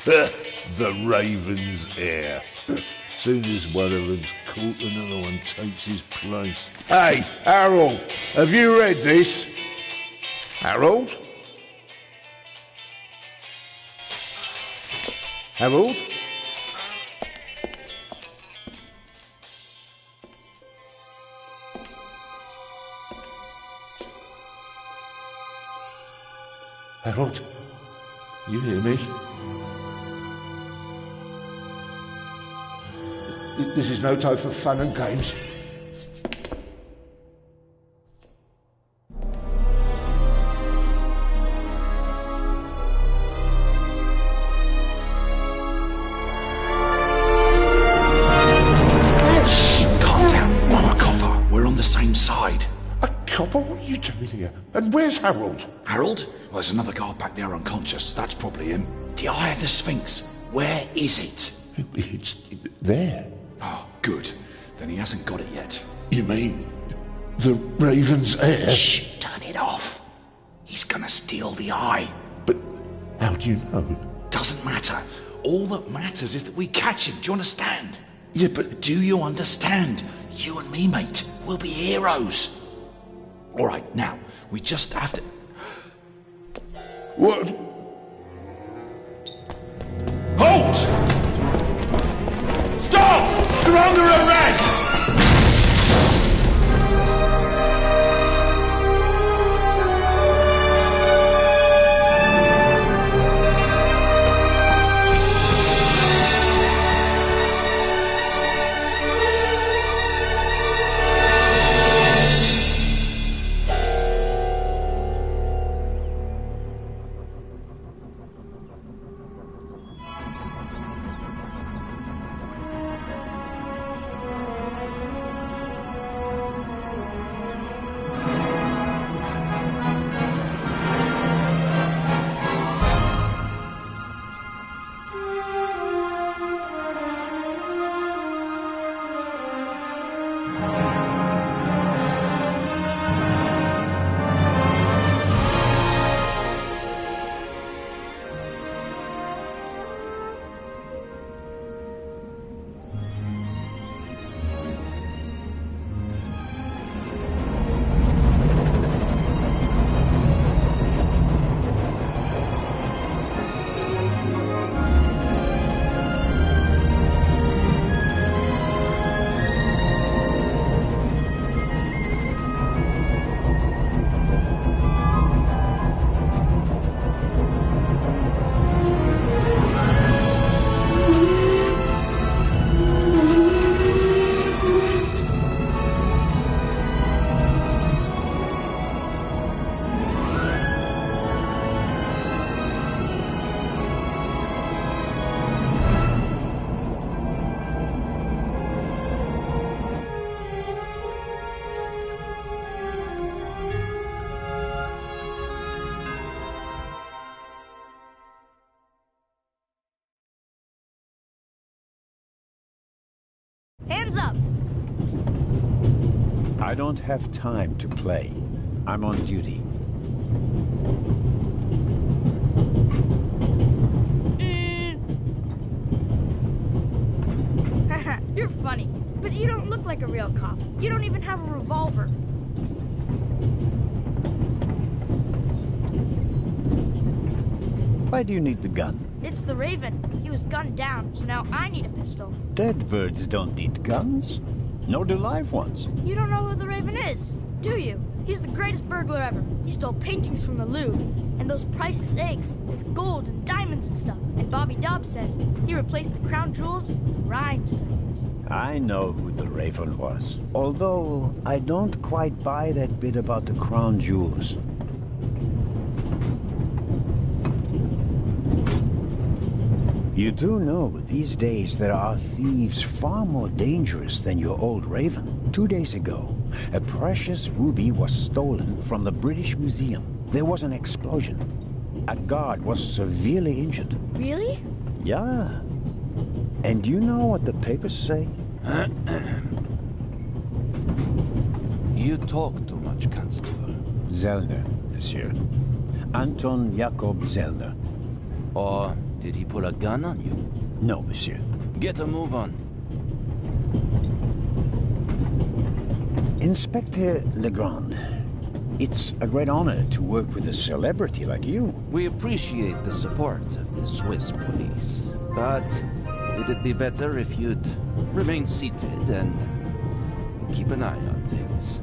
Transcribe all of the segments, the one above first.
The Raven's heir. Soon as one of them's caught, another one takes his place. Hey, Harold, have you read this? Harold? Harold? Harold, you hear me? This is no time for fun and games. Calm down. I'm a copper. We're on the same side. A copper? What are you doing here? And where's Harold? Harold? Well, there's another guard back there unconscious. That's probably him. The Eye of the Sphinx. Where is it? It's there. Oh, good. Then he hasn't got it yet. You mean the Raven's heir? Shh! Turn it off. He's gonna steal the eye. But how do you know? Doesn't matter. All that matters is that we catch him. Do you understand? Yeah, but Do you understand? You and me, mate. We'll be heroes. All right, now, we just have to... what? Halt! Stop! You're under arrest! Hands up! I don't have time to play. I'm on duty. Haha, you're funny. But you don't look like a real cop. You don't even have a revolver. Why do you need the gun? It's the Raven. He was gunned down, so now I need a pistol. Dead birds don't need guns. Nor do live ones. You don't know who the Raven is, do you? He's the greatest burglar ever. He stole paintings from the Louvre. And those priceless eggs with gold and diamonds and stuff. And Bobby Dobbs says he replaced the crown jewels with rhinestones. I know who the Raven was. Although, I don't quite buy that bit about the crown jewels. You do know these days there are thieves far more dangerous than your old Raven. 2 days ago, a precious ruby was stolen from the British Museum. There was an explosion. A guard was severely injured. Really? Yeah. And you know what the papers say? You talk too much, Constable. Zellner, monsieur. Anton Jakob Zellner. Or Did he pull a gun on you? No, monsieur. Get a move on. Inspector Legrand, it's a great honor to work with a celebrity like you. We appreciate the support of the Swiss police, but it'd be better if you'd remain seated and keep an eye on things.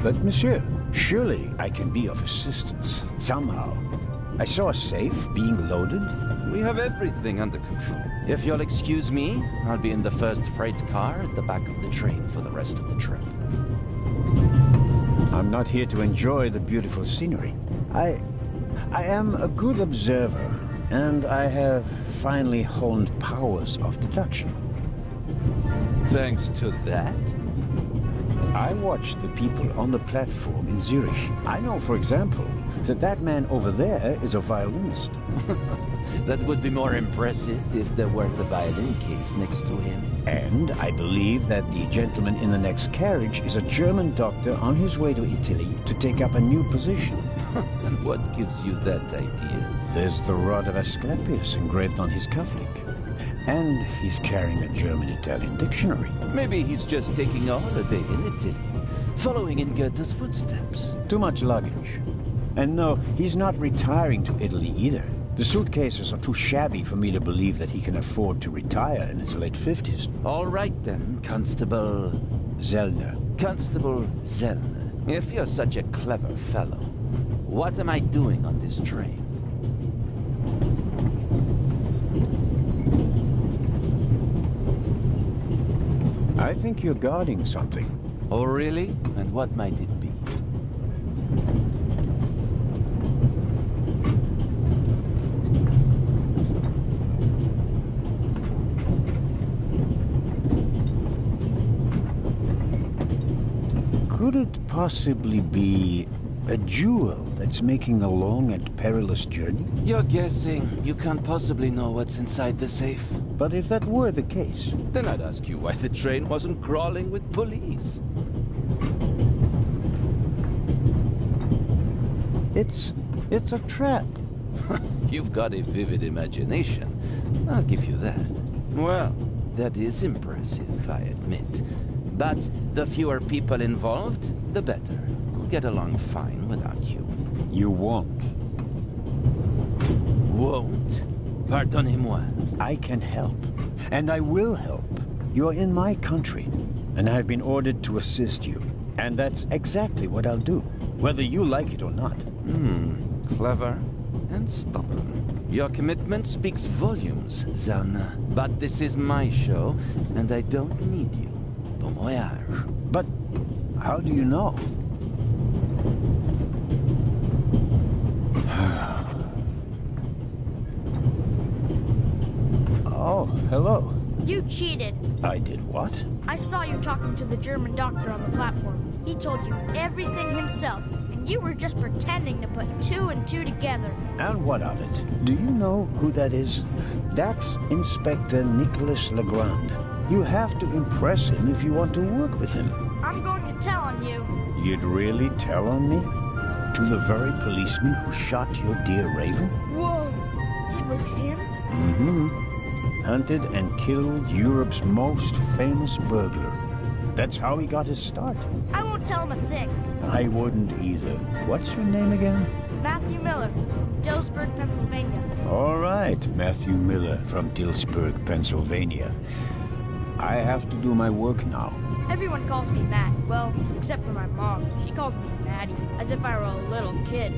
But monsieur, surely I can be of assistance, somehow. I saw a safe being loaded. We have everything under control. If you'll excuse me, I'll be in the first freight car at the back of the train for the rest of the trip. I'm not here to enjoy the beautiful scenery. I am a good observer, and I have finally honed powers of deduction. Thanks to that? I watched the people on the platform in Zurich. I know, for example, that man over there is a violinist. That would be more impressive if there weren't a violin case next to him. And I believe that the gentleman in the next carriage is a German doctor on his way to Italy to take up a new position. And what gives you that idea? There's the rod of Asclepius engraved on his cufflink. And he's carrying a German-Italian dictionary. Maybe he's just taking a holiday in Italy, following in Goethe's footsteps. Too much luggage. And no, he's not retiring to Italy either. The suitcases are too shabby for me to believe that he can afford to retire in his late 50s. All right then, Constable... Zellner. Constable Zellner. If you're such a clever fellow, what am I doing on this train? I think you're guarding something. Oh, really? And what might it be? Could it possibly be a jewel that's making a long and perilous journey? You're guessing. You can't possibly know what's inside the safe. But if that were the case... Then I'd ask you why the train wasn't crawling with police. It's a trap. You've got a vivid imagination. I'll give you that. Well, that is impressive, I admit. But the fewer people involved, the better. We'll get along fine without you. You won't. Won't? Pardonnez-moi. I can help. And I will help. You're in my country. And I've been ordered to assist you. And that's exactly what I'll do. Whether you like it or not. Clever and stubborn. Your commitment speaks volumes, Zellner. But this is my show, and I don't need you. Bon voyage. But how do you know? Oh, hello. You cheated. I did what? I saw you talking to the German doctor on the platform. He told you everything himself, and you were just pretending to put two and two together. And what of it? Do you know who that is? That's Inspector Nicholas Legrand. You have to impress him if you want to work with him. I'm going to tell on you. You'd really tell on me? To the very policeman who shot your dear Raven? Whoa, it was him? Mm-hmm. Hunted and killed Europe's most famous burglar. That's how he got his start. I won't tell him a thing. I wouldn't either. What's your name again? Matthew Miller, from Dillsburg, Pennsylvania. All right, Matthew Miller from Dillsburg, Pennsylvania. I have to do my work now. Everyone calls me Matt. Well, except for my mom. She calls me Maddie, as if I were a little kid.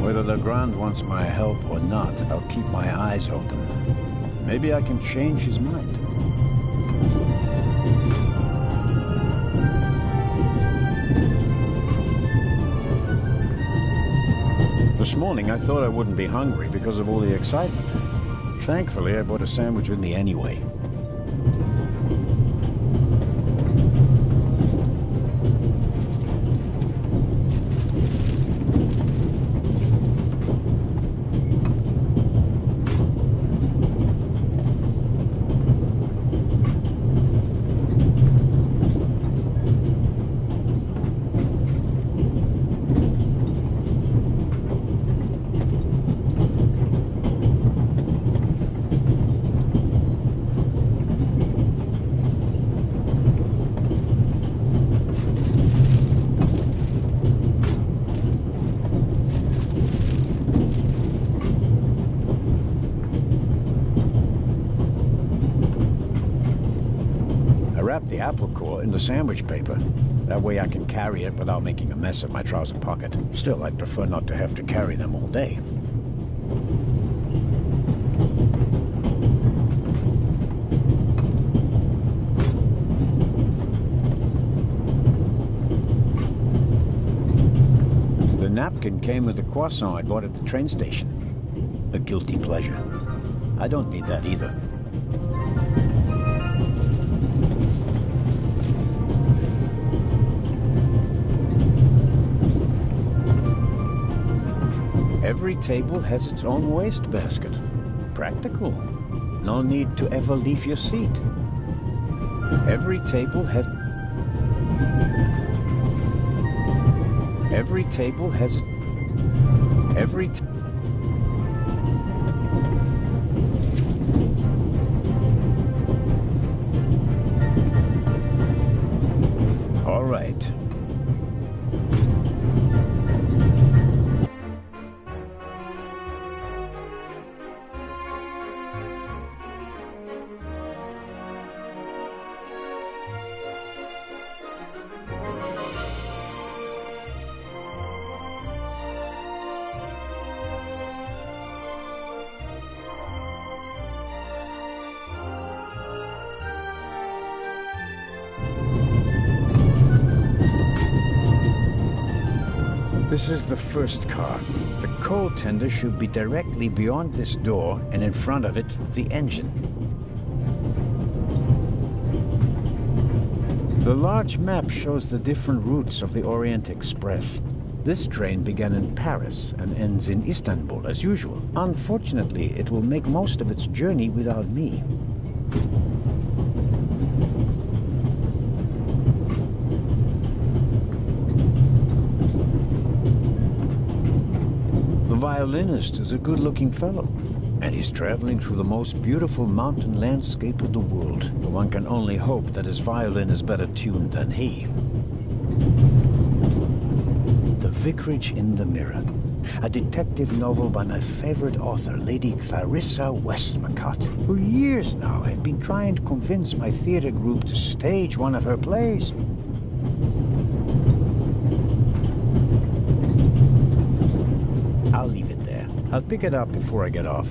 Whether Legrand wants my help or not, I'll keep my eyes open. Maybe I can change his mind. This morning, I thought I wouldn't be hungry because of all the excitement. Thankfully, I bought a sandwich with me anyway. the apple core in the sandwich paper. That way I can carry it without making a mess of my trouser pocket. Still, I'd prefer not to have to carry them all day. The napkin came with the croissant I bought at the train station. A guilty pleasure. I don't need that either. Every table has its own wastebasket. Practical. No need to ever leave your seat. Every table has... Every table has... Every... All right. This is the first car. The coal tender should be directly beyond this door, and in front of it, the engine. The large map shows the different routes of the Orient Express. This train began in Paris and ends in Istanbul, as usual. Unfortunately, it will make most of its journey without me. The violinist is a good-looking fellow, and he's traveling through the most beautiful mountain landscape in the world. One can only hope that his violin is better tuned than he. The Vicarage in the Mirror, a detective novel by my favorite author, Lady Clarissa Westmacott. For years now, I've been trying to convince my theater group to stage one of her plays. I'll leave it there. I'll pick it up before I get off.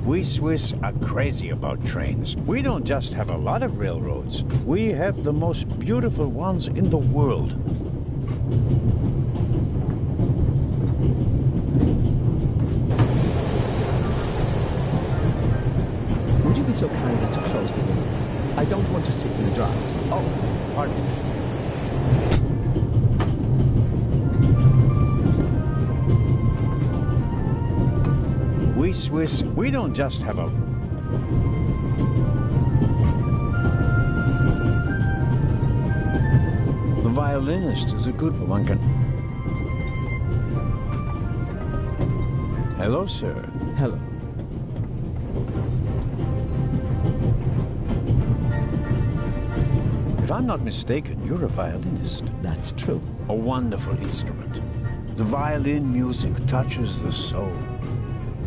We Swiss are crazy about trains. We don't just have a lot of railroads. We have the most beautiful ones in the world. Would you be so kind as to close the window? I don't want to sit in the draught. Oh, pardon me. We Swiss, we don't just have a... The violinist is a good one. Can... Hello, sir. Hello. If I'm not mistaken, you're a violinist. That's true. A wonderful instrument. The violin music touches the soul.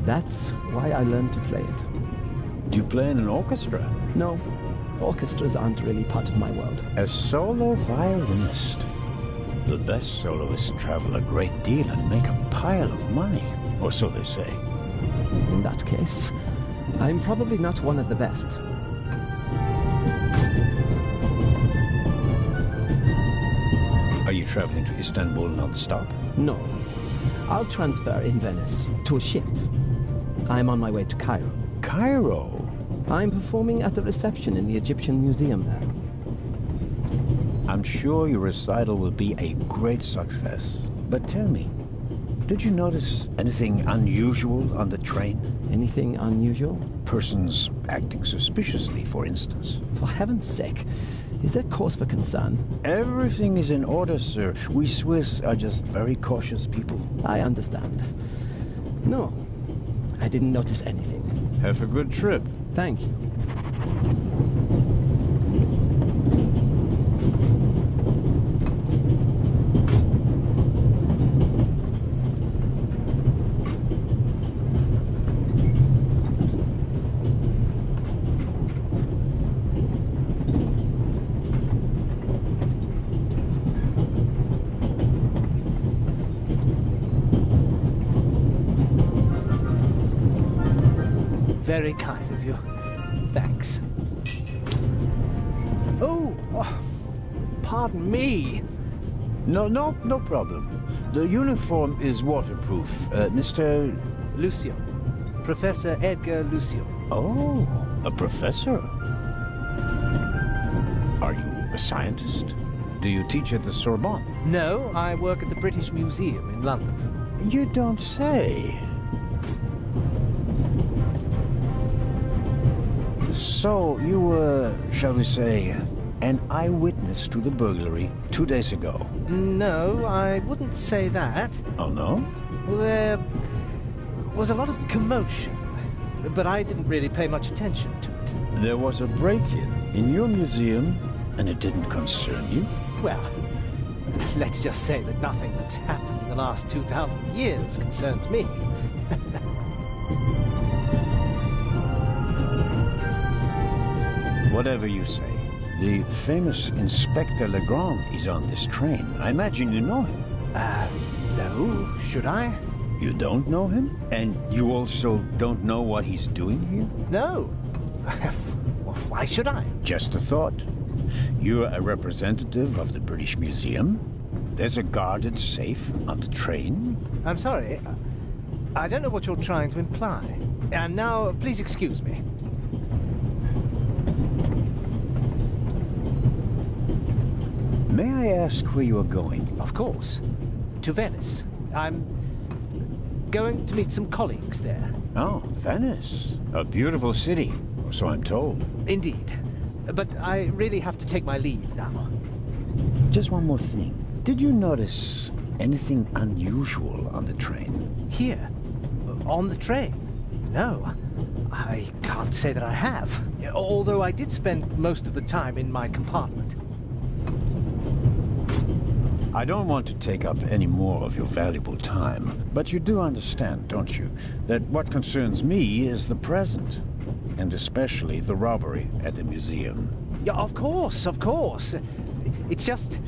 That's why I learned to play it. Do you play in an orchestra? No, orchestras aren't really part of my world. A solo violinist. The best soloists travel a great deal and make a pile of money, or so they say. In that case, I'm probably not one of the best. Are you traveling to Istanbul non-stop? No. I'll transfer in Venice to a ship. I'm on my way to Cairo. Cairo? I'm performing at the reception in the Egyptian Museum there. I'm sure your recital will be a great success. But tell me, did you notice anything unusual on the train? Anything unusual? Persons acting suspiciously, for instance. For heaven's sake, is there cause for concern? Everything is in order, sir. We Swiss are just very cautious people. I understand. No, I didn't notice anything. Have a good trip. Thank you. very kind of you. Thanks. Oh, pardon me. No problem. The uniform is waterproof. Mr. Lucio. Professor Edgar Lucio. Oh, a professor. Are you a scientist? Do you teach at the Sorbonne? No, I work at the British Museum in London. You don't say. So, you were, shall we say, an eyewitness to the burglary 2 days ago? No, I wouldn't say that. Oh, no? There was a lot of commotion, but I didn't really pay much attention to it. There was a break-in in your museum, and it didn't concern you? Well, let's just say that nothing that's happened in the last 2,000 years concerns me. Whatever you say. The famous Inspector Legrand is on this train. I imagine you know him. No, should I? You don't know him? And you also don't know what he's doing here? No. Why should I? Just a thought. You're a representative of the British Museum. There's a guarded safe on the train. I'm sorry. I don't know what you're trying to imply. And now, please excuse me. May I ask where you are going? Of course. To Venice. I'm going to meet some colleagues there. Oh, Venice. A beautiful city, or so I'm told. Indeed. But I really have to take my leave now. Just one more thing. Did you notice anything unusual on the train? Here? On the train? No. I can't say that I have. Although I did spend most of the time in my compartment. I don't want to take up any more of your valuable time, but you do understand, don't you, that what concerns me is the present, and especially the robbery at the museum. Yeah, of course, of course. It's just,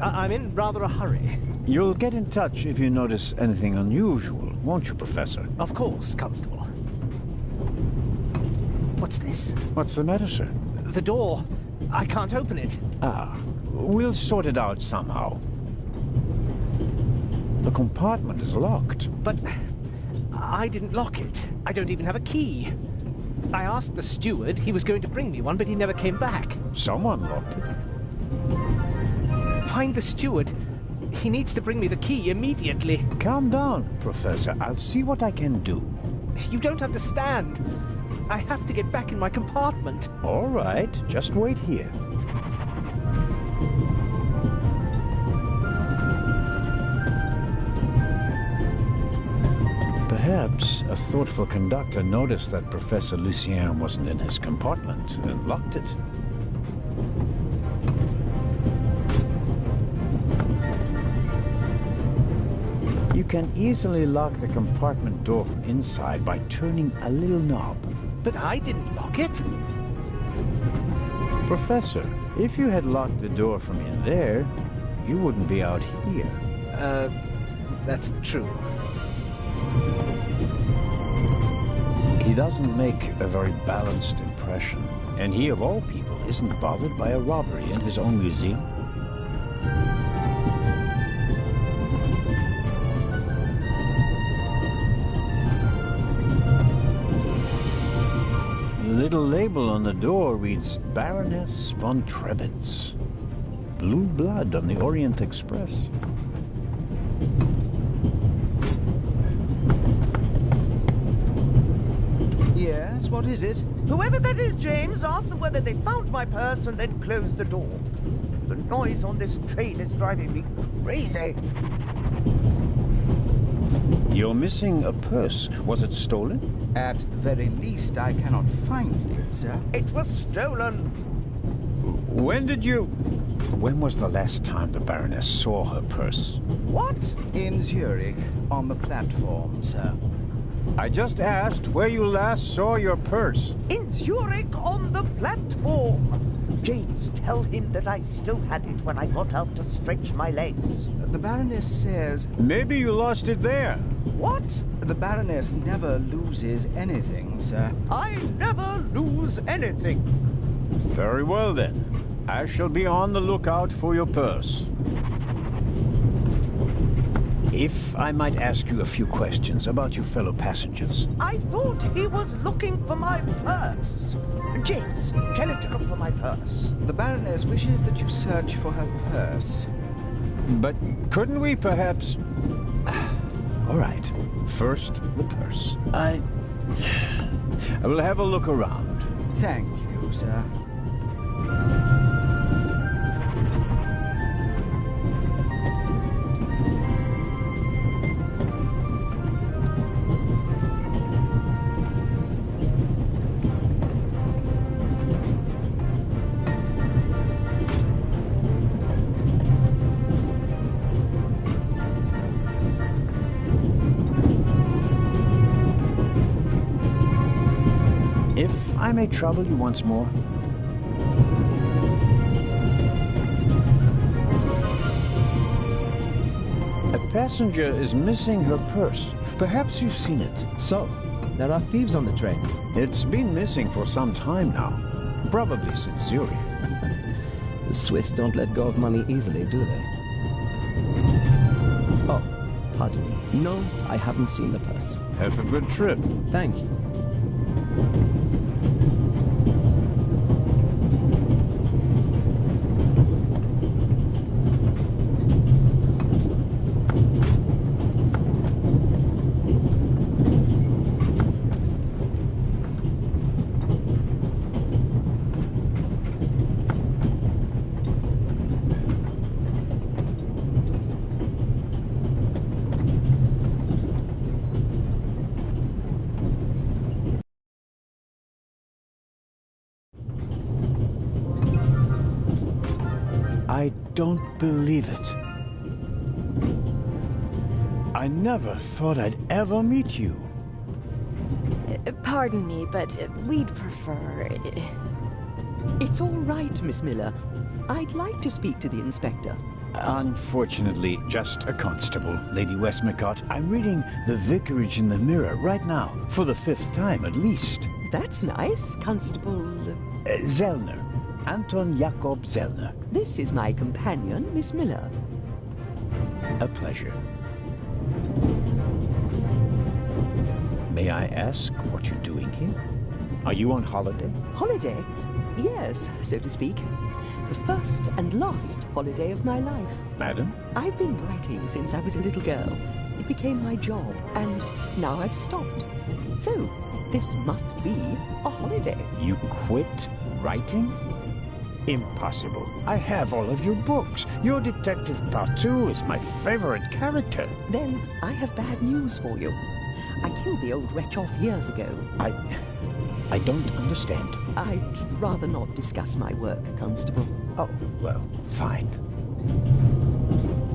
I'm in rather a hurry. You'll get in touch if you notice anything unusual, won't you, Professor? Of course, Constable. What's this? What's the matter, sir? The door. I can't open it. Ah, we'll sort it out somehow. The compartment is locked. But I didn't lock it. I don't even have a key. I asked the steward. He was going to bring me one, but he never came back. Someone locked it. Find the steward. He needs to bring me the key immediately. Calm down, Professor. I'll see what I can do. You don't understand. I have to get back in my compartment. All right, just wait here. Perhaps a thoughtful conductor noticed that Professor Lucien wasn't in his compartment and locked it. You can easily lock the compartment door from inside by turning a little knob. But I didn't lock it. Professor, if you had locked the door from in there, you wouldn't be out here. That's true. He doesn't make a very balanced impression, and he, of all people, isn't bothered by a robbery in his own museum. The little label on the door reads Baroness von Trebitz. Blue blood on the Orient Express. Yes, what is it? Whoever that is, James, ask them whether they found my purse and then closed the door. The noise on this train is driving me crazy. You're missing a purse. Was it stolen? At the very least, I cannot find it, sir. It was stolen. When was the last time the Baroness saw her purse? What? In Zurich, on the platform, sir. I just asked where you last saw your purse. In Zurich on the platform. James, tell him that I still had it when I got out to stretch my legs. The Baroness says... Maybe you lost it there. What? The Baroness never loses anything, sir. I never lose anything. Very well, then. I shall be on the lookout for your purse. If I might ask you a few questions about your fellow passengers. I thought he was looking for my purse. James, tell him to look for my purse. The Baroness wishes that you search for her purse. But couldn't we perhaps... All right. First, the purse. I will have a look around. Thank you, sir. If I may trouble you once more. A passenger is missing her purse. Perhaps you've seen it. So, there are thieves on the train. It's been missing for some time now. Probably since Zurich. The Swiss don't let go of money easily, do they? Oh, pardon me. No, I haven't seen the purse. Have a good trip. Thank you. I don't believe it. I never thought I'd ever meet you. Pardon me, but we'd prefer... It's all right, Miss Miller. I'd like to speak to the inspector. Unfortunately, just a constable, Lady Westmacott. I'm reading The Vicarage in the Mirror right now, for the 5th time at least. That's nice, Constable... Zellner. Anton Jakob Zellner. This is my companion, Miss Miller. A pleasure. May I ask what you're doing here? Are you on holiday? Holiday? Yes, so to speak. The first and last holiday of my life. Madam? I've been writing since I was a little girl. It became my job, and now I've stopped. So, this must be a holiday. You quit writing? Impossible. I have all of your books. Your Detective Partout is my favorite character. Then I have bad news for you. I killed the old wretch off years ago. I don't understand. I'd rather not discuss my work, Constable. Oh, well, fine.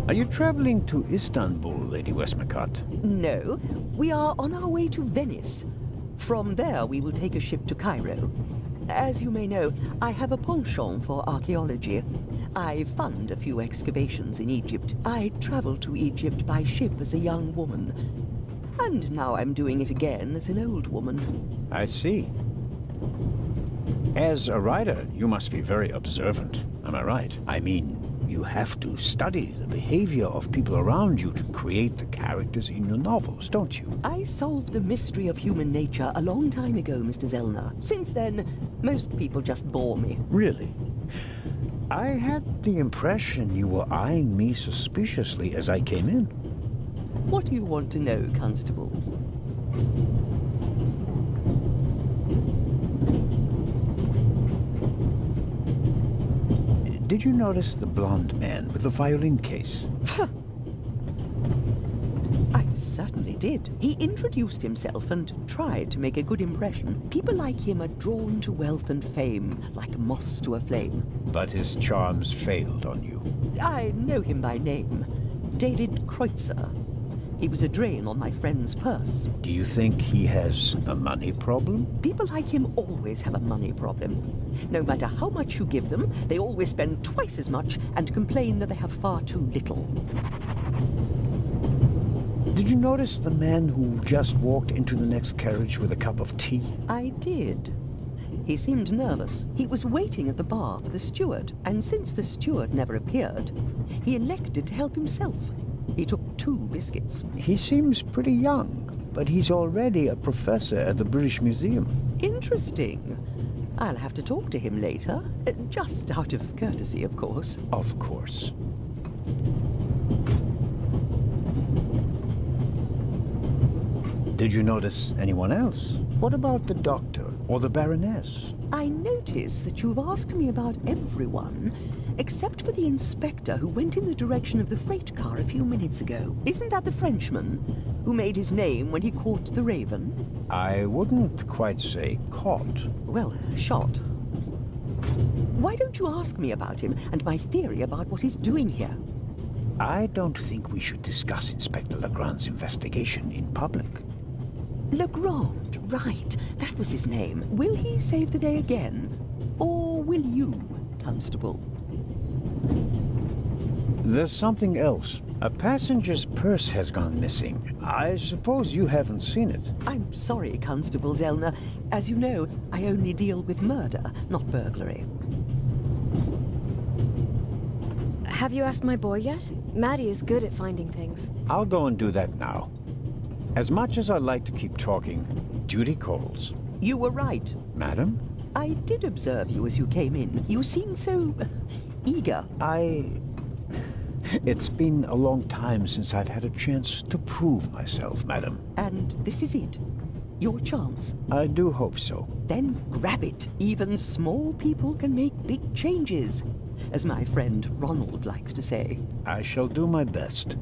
Are you traveling to Istanbul, Lady Westmacott? No, we are on our way to Venice. From there, we will take a ship to Cairo. As you may know, I have a penchant for archaeology. I fund a few excavations in Egypt. I traveled to Egypt by ship as a young woman. And now I'm doing it again as an old woman. I see. As a writer, you must be very observant. Am I right? I mean, you have to study the behavior of people around you to create the characters in your novels, don't you? I solved the mystery of human nature a long time ago, Mr. Zellner. Since then, most people just bore me. Really? I had the impression you were eyeing me suspiciously as I came in. What do you want to know, Constable? Did you notice the blonde man with the violin case? I certainly did. He introduced himself and tried to make a good impression. People like him are drawn to wealth and fame, like moths to a flame. But his charms failed on you. I know him by name. David Kreutzer. He was a drain on my friend's purse. Do you think he has a money problem? People like him always have a money problem. No matter how much you give them, they always spend twice as much and complain that they have far too little. Did you notice the man who just walked into the next carriage with a cup of tea? I did. He seemed nervous. He was waiting at the bar for the steward, and since the steward never appeared, he elected to help himself. He took 2 biscuits. He seems pretty young, but he's already a professor at the British Museum. Interesting. I'll have to talk to him later. Just out of courtesy, of course. Of course. Did you notice anyone else? What about the doctor or the Baroness? I notice that you've asked me about everyone, except for the inspector who went in the direction of the freight car a few minutes ago. Isn't that the Frenchman who made his name when he caught the Raven? I wouldn't quite say caught. Well, shot. Why don't you ask me about him and my theory about what he's doing here? I don't think we should discuss Inspector Legrand's investigation in public. Legrand, right. That was his name. Will he save the day again? Or will you, Constable? There's something else. A passenger's purse has gone missing. I suppose you haven't seen it. I'm sorry, Constable Zellner. As you know, I only deal with murder, not burglary. Have you asked my boy yet? Maddie is good at finding things. I'll go and do that now. As much as I'd like to keep talking, duty calls. You were right. Madam? I did observe you as you came in. You seemed so eager. It's been a long time since I've had a chance to prove myself, madam. And this is it? Your chance? I do hope so. Then grab it. Even small people can make big changes, as my friend Ronald likes to say. I shall do my best.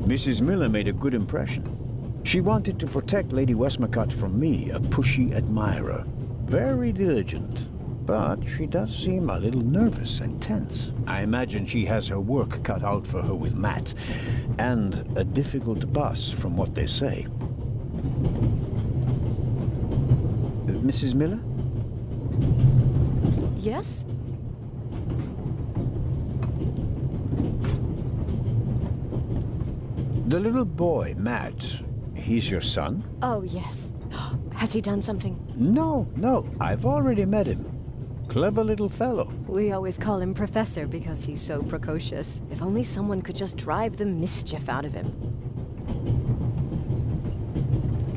Mrs. Miller made a good impression. She wanted to protect Lady Westmacott from me, a pushy admirer. Very diligent, but she does seem a little nervous and tense. I imagine she has her work cut out for her with Matt, and a difficult bus from what they say. Mrs. Miller? Yes? The little boy, Matt, he's your son? Oh, yes. Has he done something? No, I've already met him. Clever little fellow. We always call him Professor because he's so precocious. If only someone could just drive the mischief out of him.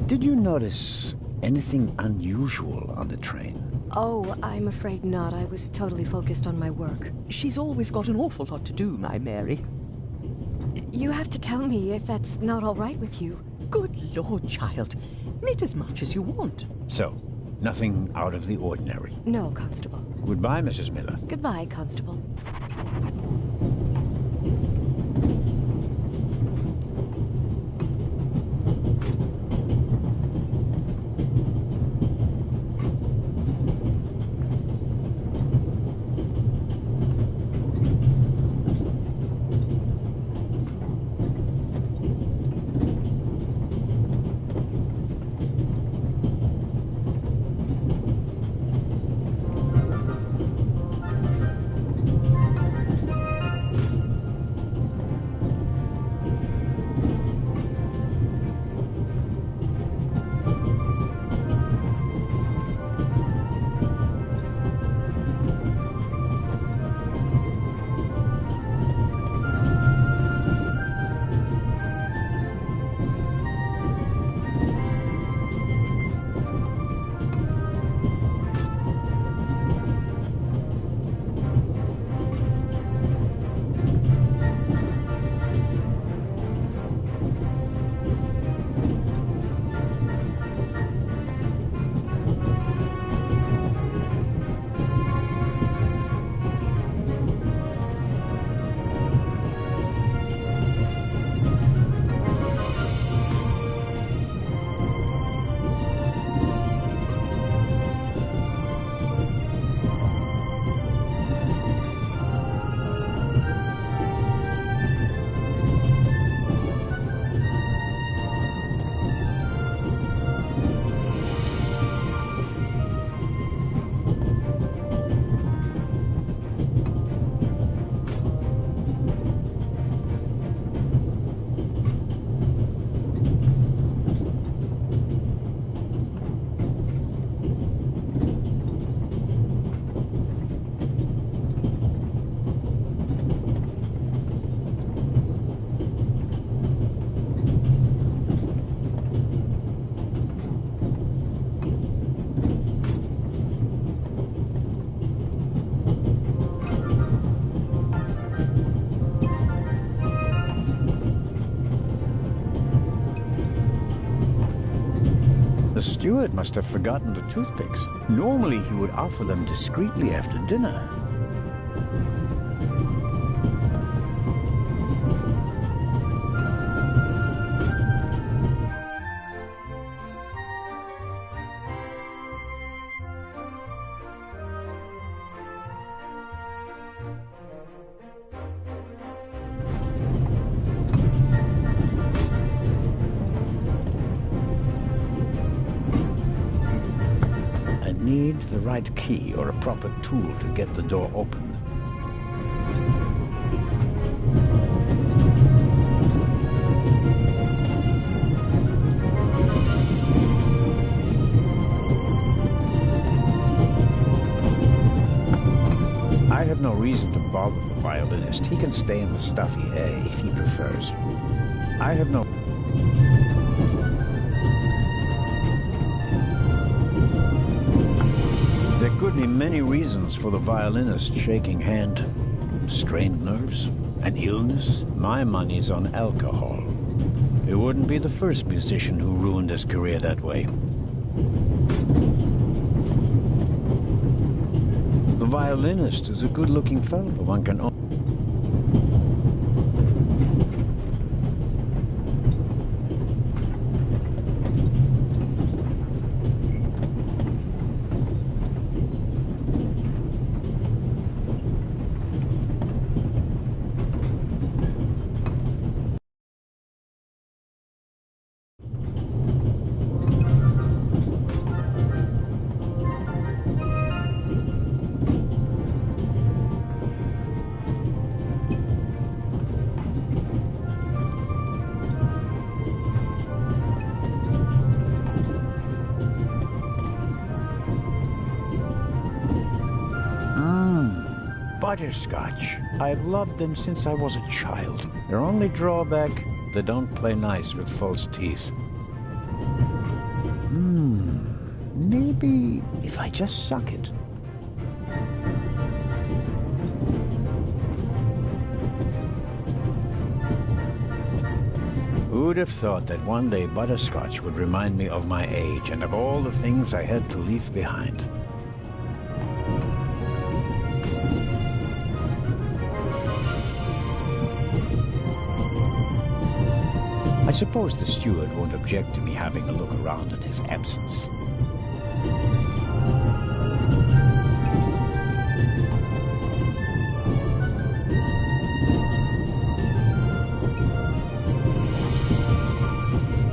Did you notice anything unusual on the train? Oh, I'm afraid not. I was totally focused on my work. She's always got an awful lot to do, my Mary. You have to tell me if that's not all right with you. Good Lord, child. Knit as much as you want. So, nothing out of the ordinary? No, Constable. Goodbye, Mrs. Miller. Goodbye, Constable. The steward must have forgotten the toothpicks. Normally he would offer them discreetly after dinner. Need the right key or a proper tool to get the door open. I have no reason to bother the violinist. He can stay in the stuffy hay if he prefers. I have no... There could be many reasons for the violinist shaking hand. Strained nerves, an illness. My money's on alcohol. It wouldn't be the first musician who ruined his career that way. The violinist is a good-looking fellow. One can... Butterscotch. I've loved them since I was a child. Their only drawback, they don't play nice with false teeth. Maybe if I just suck it. Who'd have thought that one day butterscotch would remind me of my age and of all the things I had to leave behind? I suppose the steward won't object to me having a look around in his absence.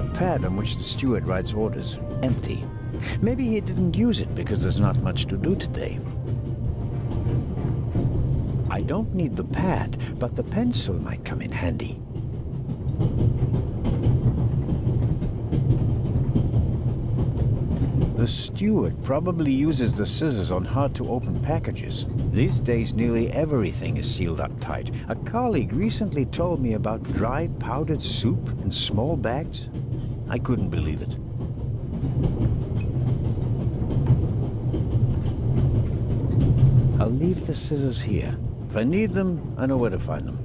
The pad on which the steward writes orders, empty. Maybe he didn't use it because there's not much to do today. I don't need the pad, but the pencil might come in handy. The steward probably uses the scissors on hard-to-open packages. These days, nearly everything is sealed up tight. A colleague recently told me about dried powdered soup in small bags. I couldn't believe it. I'll leave the scissors here. If I need them, I know where to find them.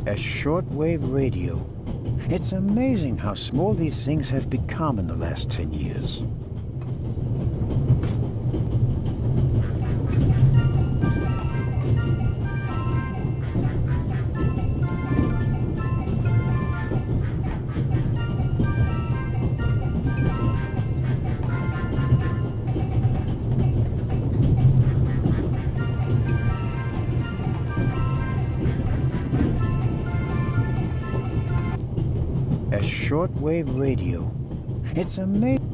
A shortwave radio. It's amazing how small these things have become in the last 10 years. A shortwave radio. It's amazing.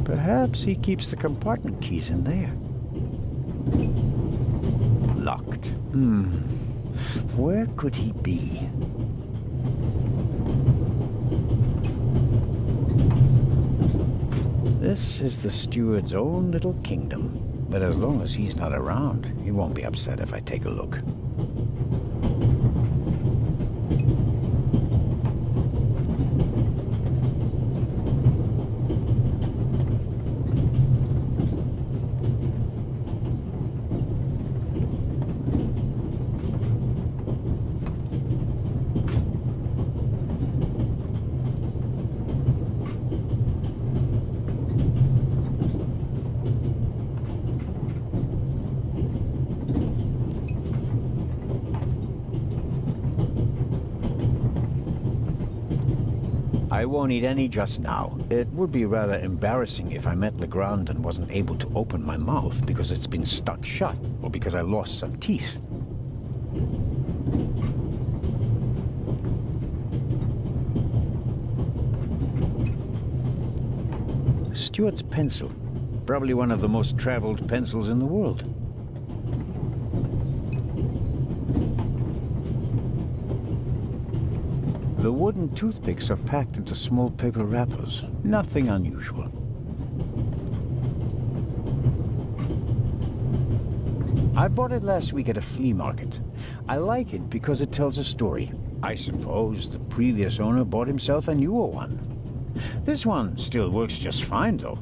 Perhaps he keeps the compartment keys in there. Locked. Where could he be? This is the steward's own little kingdom. But as long as he's not around, he won't be upset if I take a look. I won't eat any just now. It would be rather embarrassing if I met Legrand and wasn't able to open my mouth because it's been stuck shut, or because I lost some teeth. Stuart's pencil. Probably one of the most traveled pencils in the world. The wooden toothpicks are packed into small paper wrappers. Nothing unusual. I bought it last week at a flea market. I like it because it tells a story. I suppose the previous owner bought himself a newer one. This one still works just fine, though.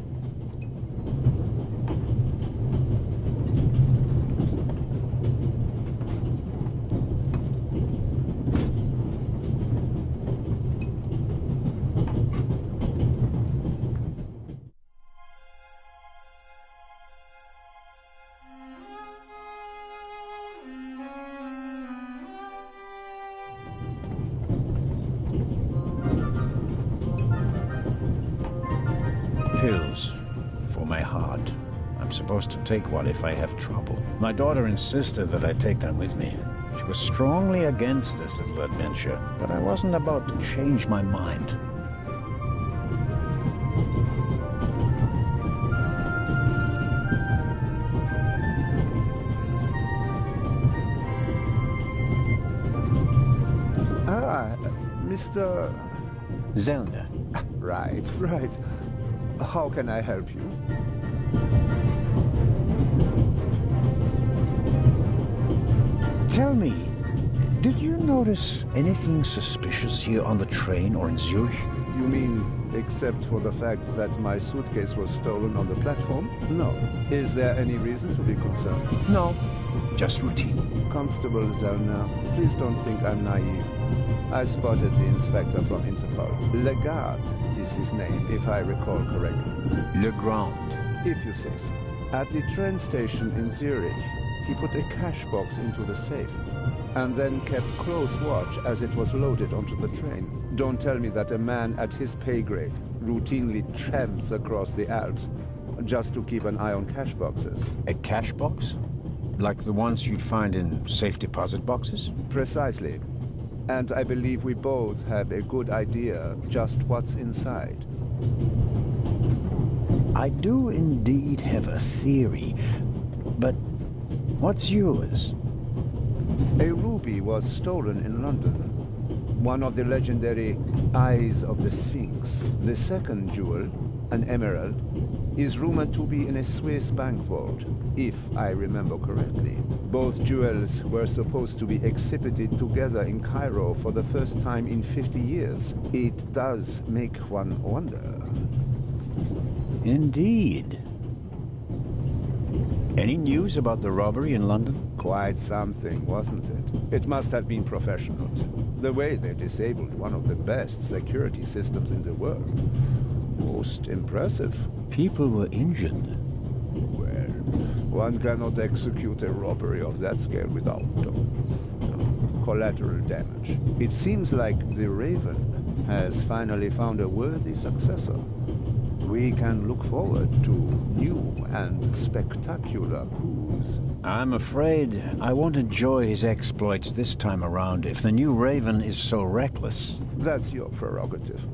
Pills for my heart. I'm supposed to take one if I have trouble. My daughter insisted that I take them with me. She was strongly against this little adventure, but I wasn't about to change my mind. Mr. Zellner. Right. How can I help you? Tell me, did you notice anything suspicious here on the train or in Zurich? You mean, except for the fact that my suitcase was stolen on the platform? No. Is there any reason to be concerned? No, just routine. Constable Zellner, please don't think I'm naive. I spotted the inspector from Interpol. Legarde is his name, if I recall correctly. Legrand. If you say so. At the train station in Zurich, he put a cash box into the safe, and then kept close watch as it was loaded onto the train. Don't tell me that a man at his pay grade routinely tramps across the Alps just to keep an eye on cash boxes. A cash box? Like the ones you'd find in safe deposit boxes? Precisely. And I believe we both have a good idea just what's inside. I do indeed have a theory, but what's yours? A ruby was stolen in London. One of the legendary Eyes of the Sphinx. The second jewel, an emerald, is rumored to be in a Swiss bank vault, if I remember correctly. Both jewels were supposed to be exhibited together in Cairo for the first time in 50 years. It does make one wonder. Indeed. Any news about the robbery in London? Quite something, wasn't it? It must have been professionals. The way they disabled one of the best security systems in the world. Most impressive. People were injured. Well, one cannot execute a robbery of that scale without collateral damage. It seems like the Raven has finally found a worthy successor. We can look forward to new and spectacular coups. I'm afraid I won't enjoy his exploits this time around if the new Raven is so reckless. That's your prerogative.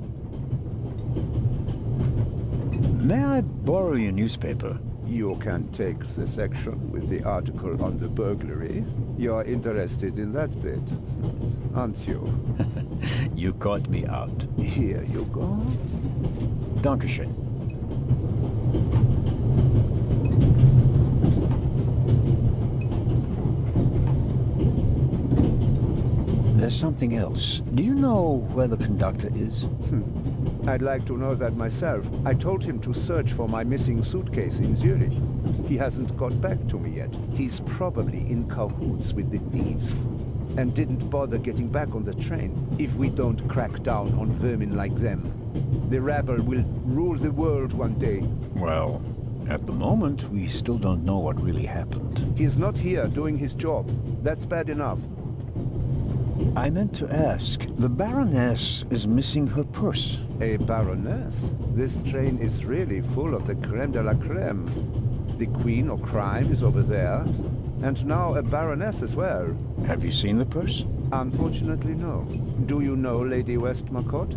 May I borrow your newspaper? You can take the section with the article on the burglary. You're interested in that bit, aren't you? You caught me out. Here you go. Dankeschön. There's something else. Do you know where the conductor is? I'd like to know that myself. I told him to search for my missing suitcase in Zurich. He hasn't got back to me yet. He's probably in cahoots with the thieves, and didn't bother getting back on the train. If we don't crack down on vermin like them, the rabble will rule the world one day. Well, at the moment, we still don't know what really happened. He's not here doing his job. That's bad enough. I meant to ask, the Baroness is missing her purse. A baroness? This train is really full of the creme de la creme. The queen of crime is over there, and now a baroness as well. Have you seen the purse? Unfortunately, no. Do you know Lady Westmacott?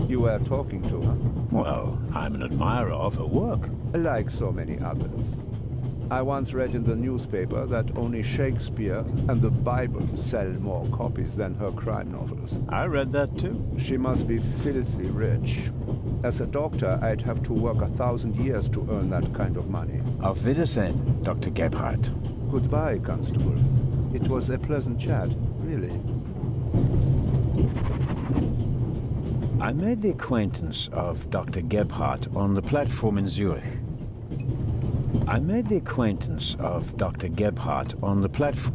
You were talking to her. Well, I'm an admirer of her work. Like so many others. I once read in the newspaper that only Shakespeare and the Bible sell more copies than her crime novels. I read that too. She must be filthy rich. As a doctor, I'd have to work 1,000 years to earn that kind of money. Auf Wiedersehen, Dr. Gebhardt. Goodbye, Constable. It was a pleasant chat, really. I made the acquaintance of Dr. Gebhardt on the platform in Zurich. I made the acquaintance of Dr. Gebhardt on the platform.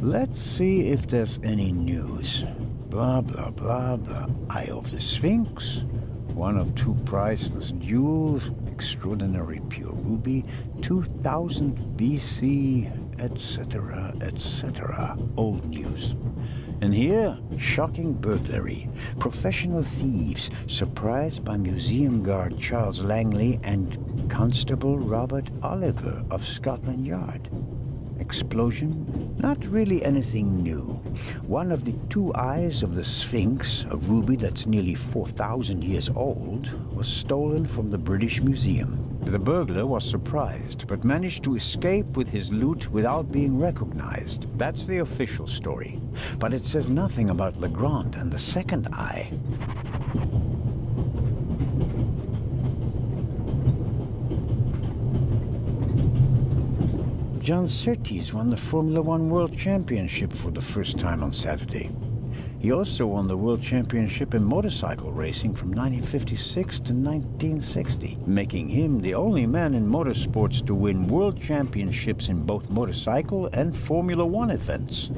Let's see if there's any news. Blah, blah, blah, blah. Eye of the Sphinx, one of two priceless jewels, extraordinary pure ruby, 2000 BC, etc., etc. Old news. And here, shocking burglary. Professional thieves surprised by museum guard Charles Langley and Constable Robert Oliver of Scotland Yard. Explosion? Not really anything new. One of the two eyes of the Sphinx, a ruby that's nearly 4,000 years old, was stolen from the British Museum. The burglar was surprised, but managed to escape with his loot without being recognized. That's the official story. But it says nothing about Legrand and the second eye. John Surtees won the Formula One World Championship for the first time on Saturday. He also won the World Championship in motorcycle racing from 1956 to 1960, making him the only man in motorsports to win world championships in both motorcycle and Formula One events.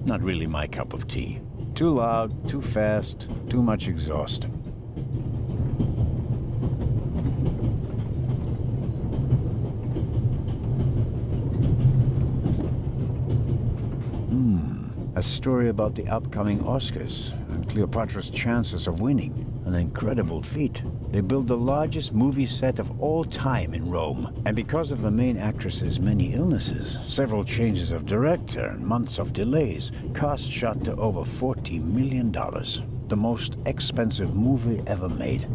Not really my cup of tea. Too loud, too fast, too much exhaust. A story about the upcoming Oscars and Cleopatra's chances of winning. An incredible feat. They built the largest movie set of all time in Rome. And because of the main actress's many illnesses, several changes of director and months of delays, costs shot to over $40 million. The most expensive movie ever made.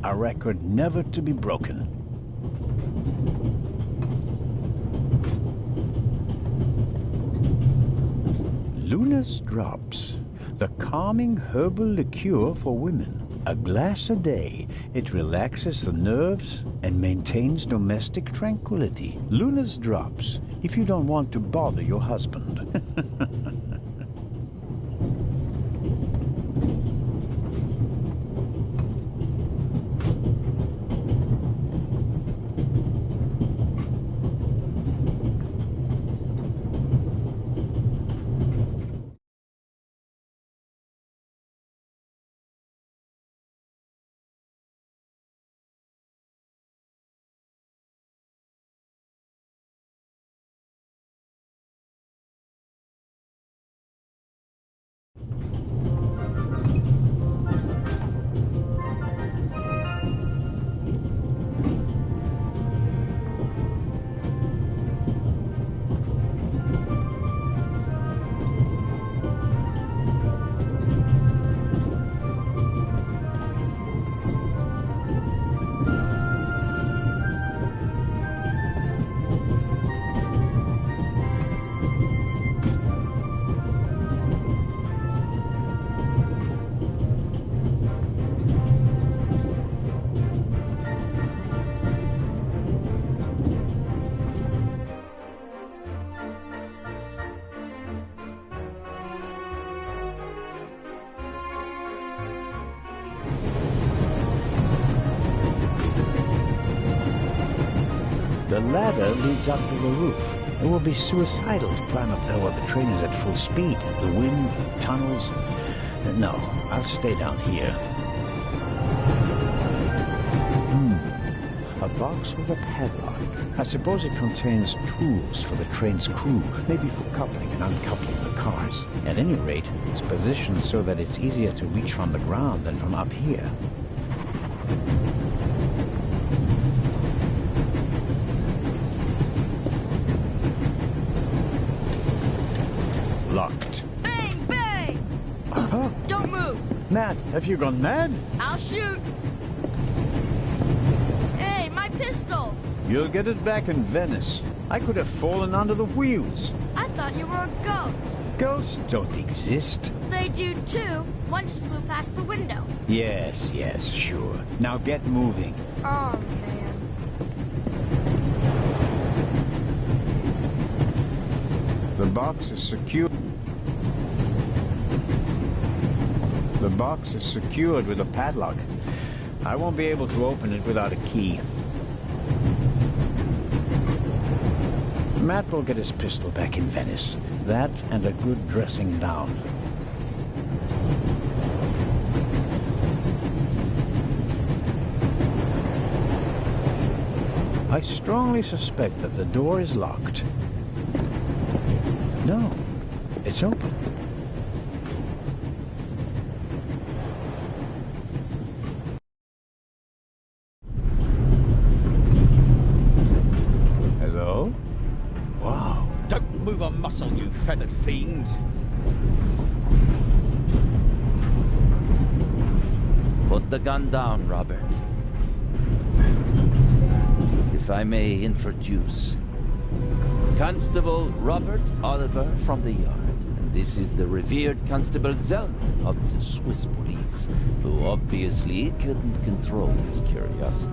A record never to be broken. Luna's Drops, the calming herbal liqueur for women. A glass a day. It relaxes the nerves and maintains domestic tranquility. Luna's Drops, if you don't want to bother your husband. The ladder leads up to the roof. It will be suicidal to climb up there while the train is at full speed. The wind, tunnels... No, I'll stay down here. A box with a padlock. I suppose it contains tools for the train's crew, maybe for coupling and uncoupling the cars. At any rate, it's positioned so that it's easier to reach from the ground than from up here. Locked. Bang, bang! Huh? Don't move! Matt, have you gone mad? I'll shoot! Hey, my pistol! You'll get it back in Venice. I could have fallen under the wheels. I thought you were a ghost. Ghosts don't exist. They do too. One just flew past the window. Yes, sure. Now get moving. Oh, man. The box is secure. The box is secured with a padlock. I won't be able to open it without a key. Matt will get his pistol back in Venice. That and a good dressing down. I strongly suspect that the door is locked. No, it's open. Hello? Wow. Don't move a muscle, you feathered fiend. Put the gun down, Robert. If I may introduce Constable Robert Oliver from the yard. And this is the revered Constable Zellner of the Swiss police, who obviously couldn't control his curiosity.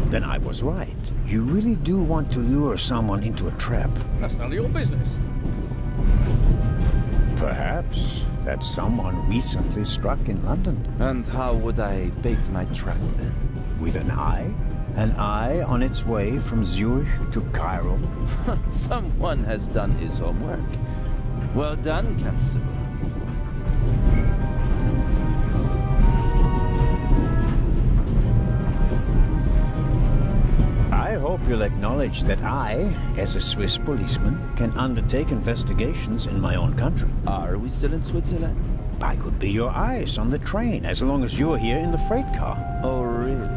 Then I was right. You really do want to lure someone into a trap. That's none of your business. Perhaps that someone recently struck in London. And how would I bait my trap then? With an eye? An eye on its way from Zurich to Cairo? Someone has done his homework. Well done, Constable. I hope you'll acknowledge that I, as a Swiss policeman, can undertake investigations in my own country. Are we still in Switzerland? I could be your eyes on the train, as long as you're here in the freight car. Oh, really?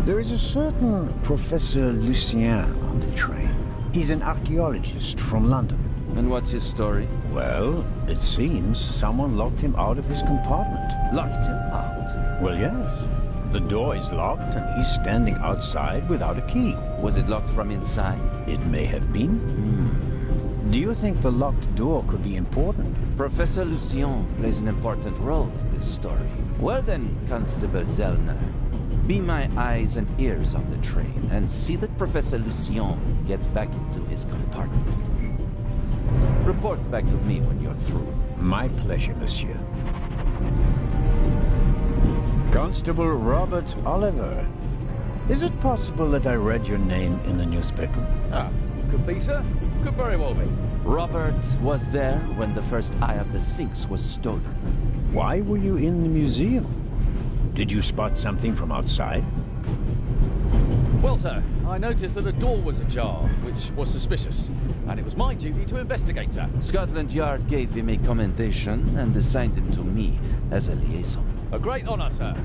There is a certain Professor Lucien on the train. He's an archaeologist from London. And what's his story? Well, it seems someone locked him out of his compartment. Locked him out? Well, yes. The door is locked and he's standing outside without a key. Was it locked from inside? It may have been. Do you think the locked door could be important? Professor Lucien plays an important role in this story. Well then, Constable Zellner, be my eyes and ears on the train and see that Professor Lucien gets back into his compartment. Report back to me when you're through. My pleasure, monsieur. Constable Robert Oliver. Is it possible that I read your name in the newspaper? Ah, could be, sir. Could very well be. Robert was there when the first eye of the Sphinx was stolen. Why were you in the museum? Did you spot something from outside? Well, sir, I noticed that a door was ajar, which was suspicious, and it was my duty to investigate, sir. Scotland Yard gave him a commendation and assigned him to me as a liaison. A great honor, sir.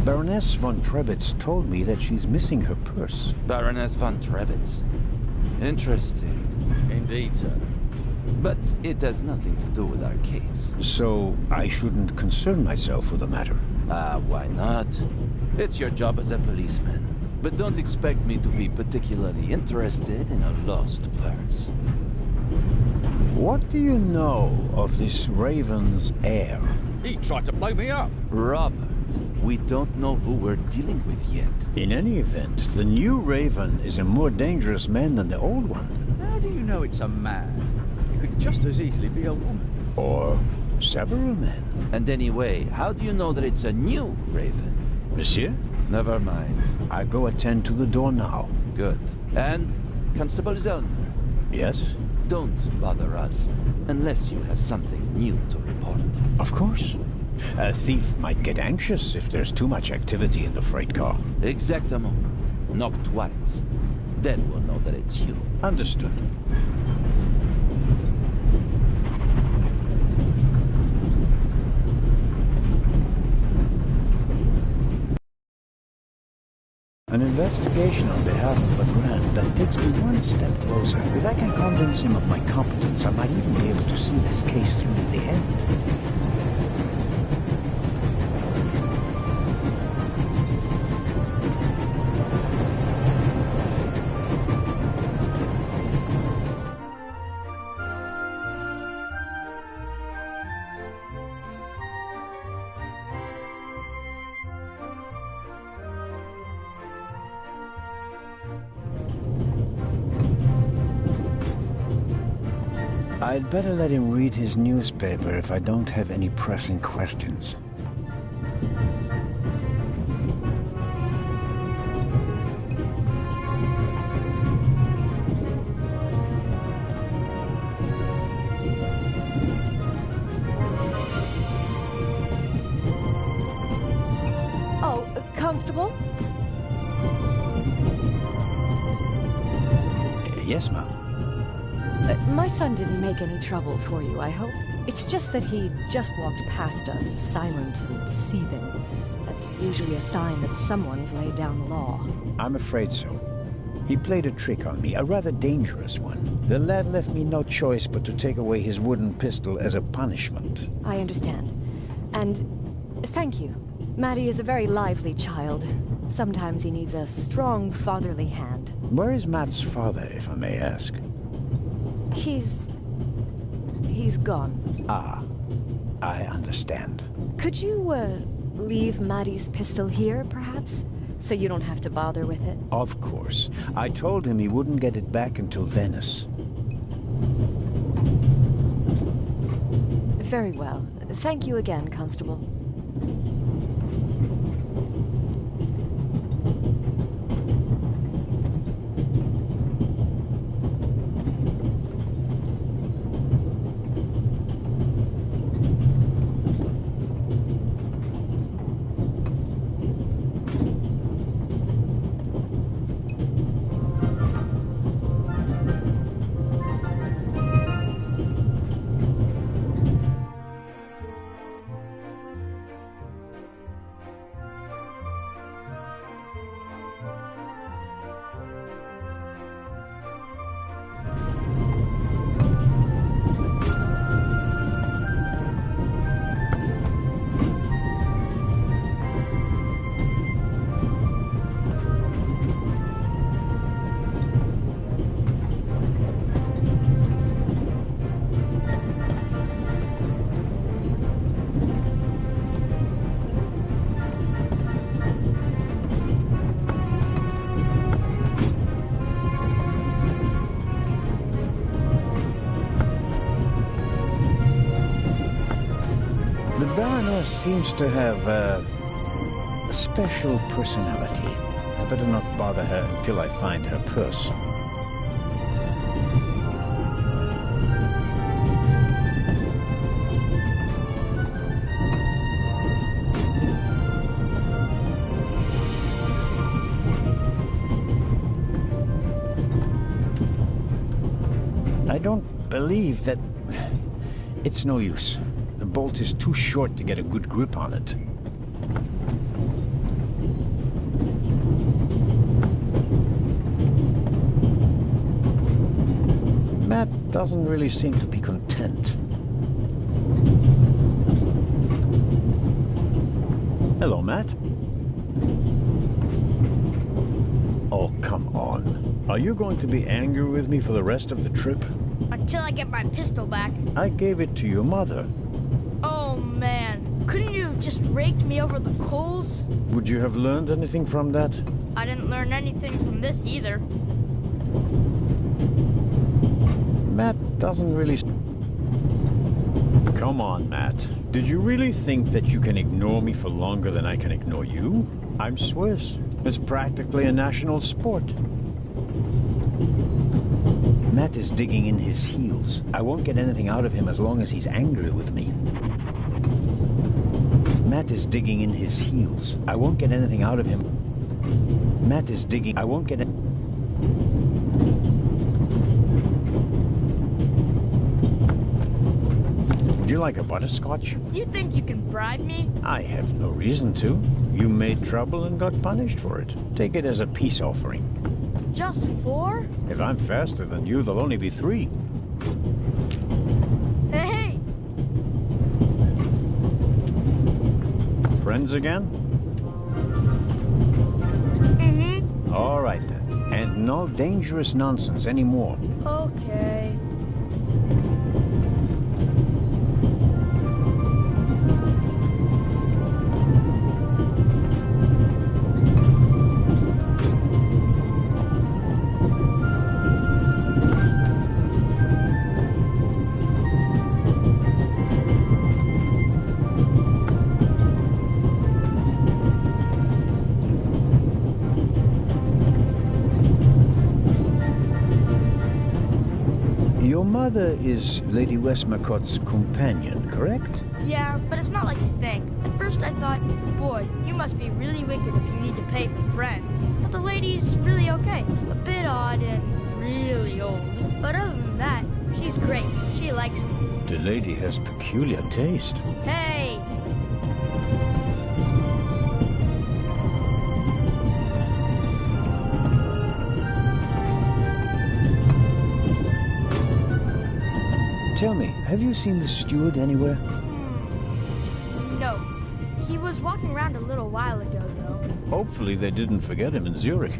Baroness von Trebitz told me that she's missing her purse. Baroness von Trebitz? Interesting. Indeed, sir. But it has nothing to do with our case. So I shouldn't concern myself with the matter? Why not? It's your job as a policeman. But don't expect me to be particularly interested in a lost purse. What do you know of this Raven's heir? He tried to blow me up. Robert, We don't know who we're dealing with yet. In any event, the new Raven is a more dangerous man than the old one. How do you know it's a man? It could just as easily be a woman. Or several men. And anyway, how do you know that it's a new Raven? Monsieur? Never mind. I go attend to the door now. Good. And, Constable Zellner? Yes? Don't bother us, unless you have something new to report. Of course. A thief might get anxious if there's too much activity in the freight car. Exactement. Knock twice. Then we'll know that it's you. Understood. An investigation on behalf of Legrand that takes me one step closer. If I can convince him of my competence, I might even be able to see this case through to the end. I'd better let him read his newspaper if I don't have any pressing questions. Oh, Constable? Yes, ma'am. My son didn't make any trouble for you, I hope. It's just that he just walked past us, silent and seething. That's usually a sign that someone's laid down the law. I'm afraid so. He played a trick on me, a rather dangerous one. The lad left me no choice but to take away his wooden pistol as a punishment. I understand. And thank you. Matty is a very lively child. Sometimes he needs a strong fatherly hand. Where is Matt's father, if I may ask? He's gone. Ah, I understand. Could you, leave Matty's pistol here, perhaps? So you don't have to bother with it? Of course. I told him he wouldn't get it back until Venice. Very well. Thank you again, Constable. Seems to have a special personality. I better not bother her until I find her purse. I don't believe that... It's no use. The bolt is too short to get a good grip on it. Matt doesn't really seem to be content. Hello, Matt. Oh, come on. Are you going to be angry with me for the rest of the trip? Until I get my pistol back. I gave it to your mother. Oh, man. Couldn't you have just raked me over the coals? Would you have learned anything from that? I didn't learn anything from this either. Matt doesn't really... Come on, Matt. Did you really think that you can ignore me for longer than I can ignore you? I'm Swiss. It's practically a national sport. Matt is digging in his heels. I won't get anything out of him as long as he's angry with me. Matt is digging in his heels. I won't get anything out of him. Matt is digging... I won't get it. Would you like a butterscotch? You think you can bribe me? I have no reason to. You made trouble and got punished for it. Take it as a peace offering. Just 4? If I'm faster than you, there'll only be 3. Hey! Friends again? Mm-hmm. All right, then. And no dangerous nonsense anymore. Okay. Your mother is Lady Westmacott's companion, correct? Yeah, but it's not like you think. At first I thought, boy, you must be really wicked if you need to pay for friends. But the lady's really okay. A bit odd and really old. But other than that, she's great. She likes me. The lady has peculiar taste. Hey! Tell me, have you seen the steward anywhere? No. He was walking around a little while ago, though. Hopefully they didn't forget him in Zurich.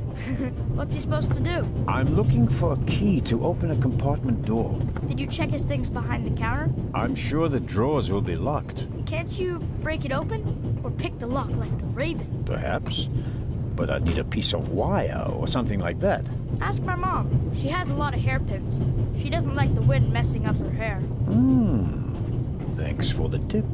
What's he supposed to do? I'm looking for a key to open a compartment door. Did you check his things behind the counter? I'm sure the drawers will be locked. Can't you break it open? Or pick the lock like the Raven? Perhaps. But I'd need a piece of wire or something like that. Ask my mom. She has a lot of hairpins. She doesn't like the wind messing up her hair. Thanks for the tip.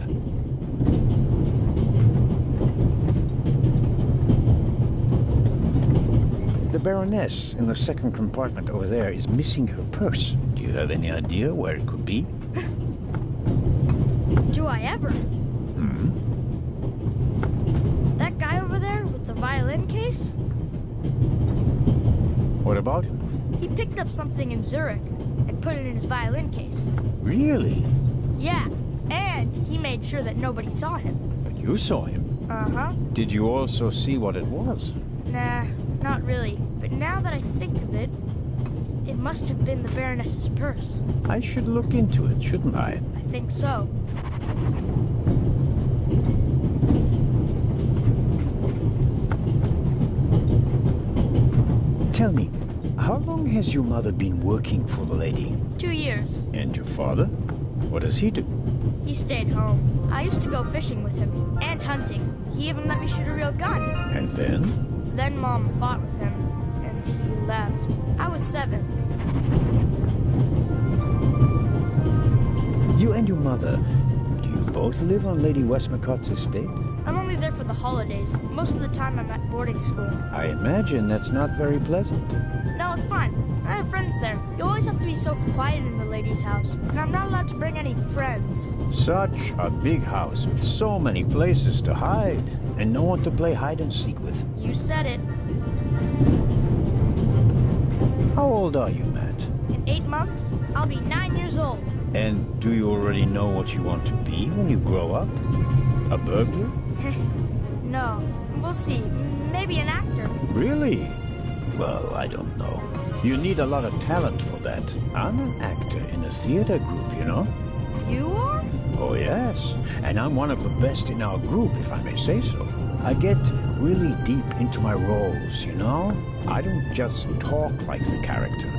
The Baroness in the second compartment over there is missing her purse. Do you have any idea where it could be? Do I ever? That guy over there with the violin case? What about him? He picked up something in Zurich and put it in his violin case. Really? Yeah, and he made sure that nobody saw him. But you saw him. Uh-huh. Did you also see what it was? Nah, not really. But now that I think of it, it must have been the Baroness's purse. I should look into it, shouldn't I? I think so. Tell me, how long has your mother been working for the lady? 2 years. And your father? What does he do? He stayed home. I used to go fishing with him, and hunting. He even let me shoot a real gun. And then? Then Mom fought with him, and he left. I was 7. You and your mother, do you both live on Lady Westmacott's estate? I'm only there for the holidays. Most of the time I'm at boarding school. I imagine that's not very pleasant. No, it's fine. I have friends there. You always have to be so quiet in the lady's house, and I'm not allowed to bring any friends. Such a big house with so many places to hide, and no one to play hide and seek with. You said it. How old are you, Matt? In 8 months, I'll be 9 years old. And do you already know what you want to be when you grow up? A burglar? No. We'll see. Maybe an actor. Really? Well, I don't know. You need a lot of talent for that. I'm an actor in a theater group, you know? You are? Oh, yes. And I'm one of the best in our group, if I may say so. I get really deep into my roles, you know? I don't just talk like the character.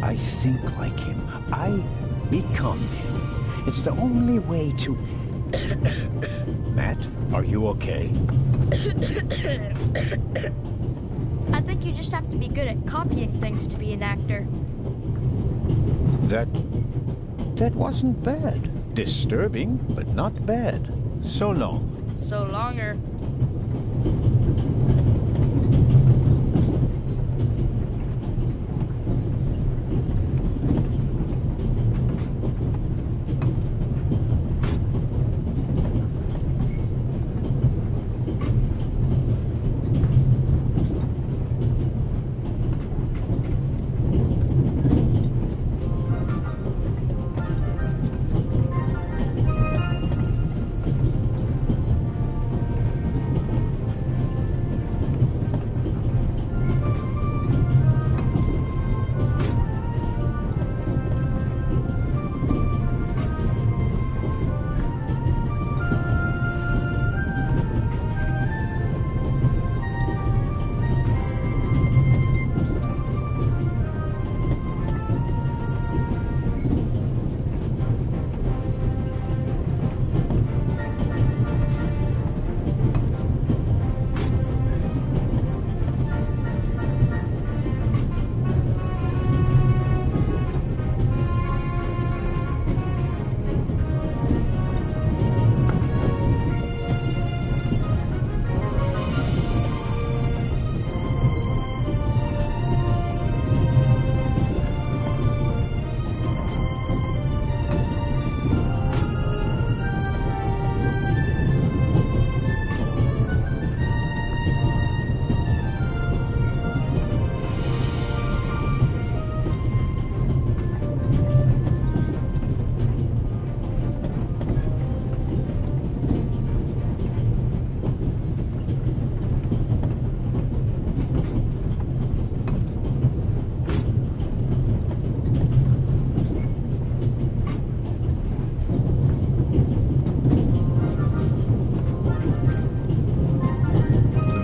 I think like him. I become him. It's the only way to Matt, are you okay? I think you just have to be good at copying things to be an actor. That wasn't bad. Disturbing, but not bad. So long. So longer.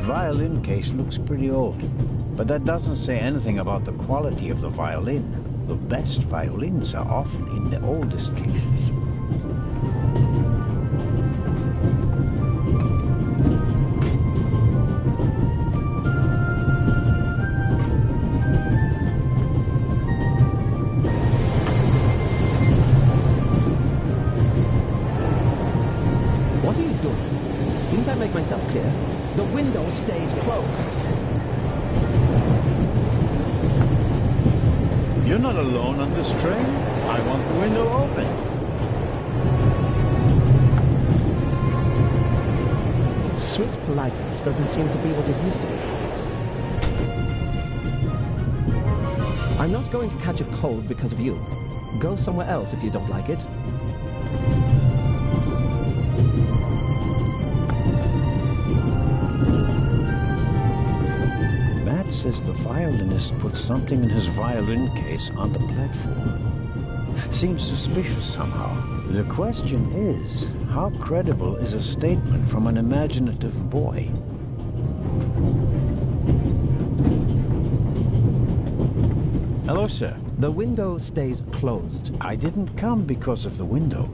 Violin case looks pretty old, but that doesn't say anything about the quality of the violin. The best violins are often in the oldest cases. What are you doing? Didn't I make myself clear? The window stays closed. You're not alone on this train. I want the window open. Swiss politeness doesn't seem to be what it used to be. I'm not going to catch a cold because of you. Go somewhere else if you don't like it. Matt says the violinist put something in his violin case on the platform. Seems suspicious somehow. The question is, how credible is a statement from an imaginative boy? Hello, sir. The window stays closed. I didn't come because of the window.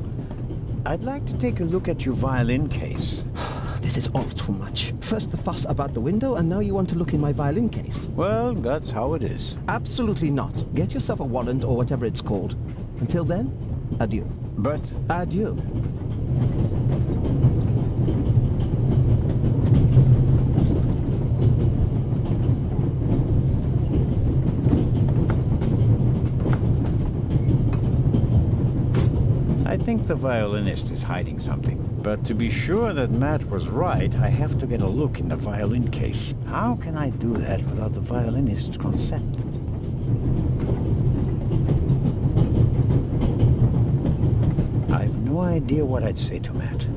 I'd like to take a look at your violin case. This is all too much. First the fuss about the window, and now you want to look in my violin case. Well, that's how it is. Absolutely not. Get yourself a warrant or whatever it's called. Until then, adieu. But... Adieu. I think the violinist is hiding something. But to be sure that Matt was right, I have to get a look in the violin case. How can I do that without the violinist's consent? I've no idea what I'd say to Matt.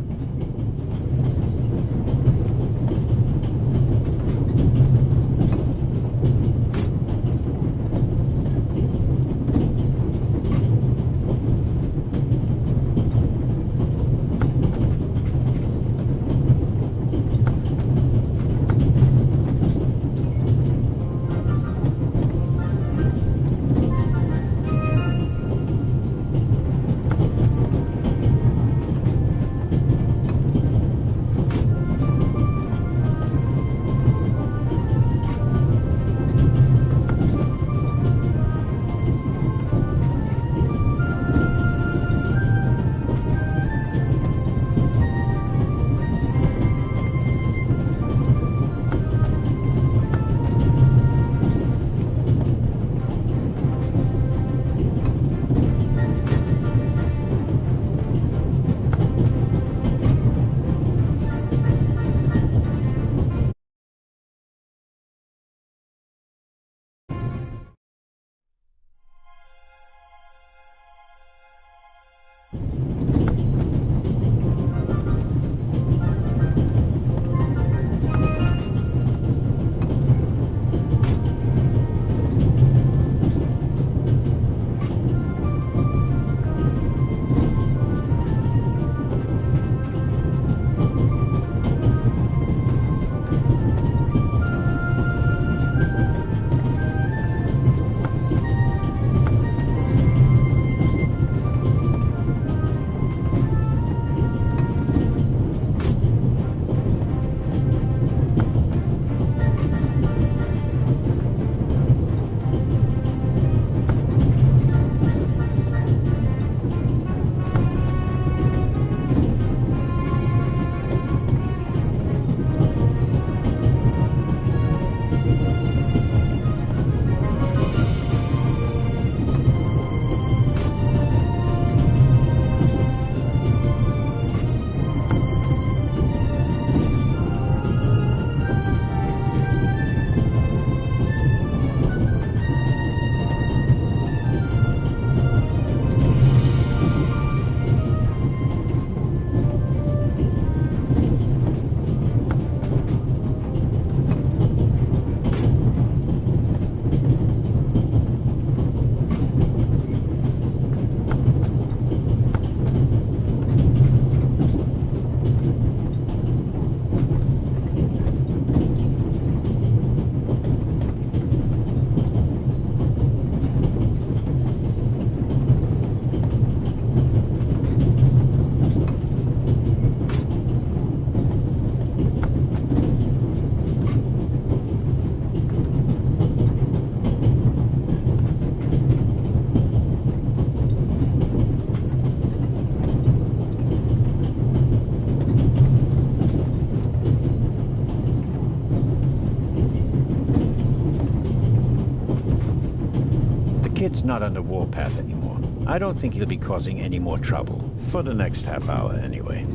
kid's not on the warpath anymore. I don't think he'll be causing any more trouble. For the next half hour, anyway.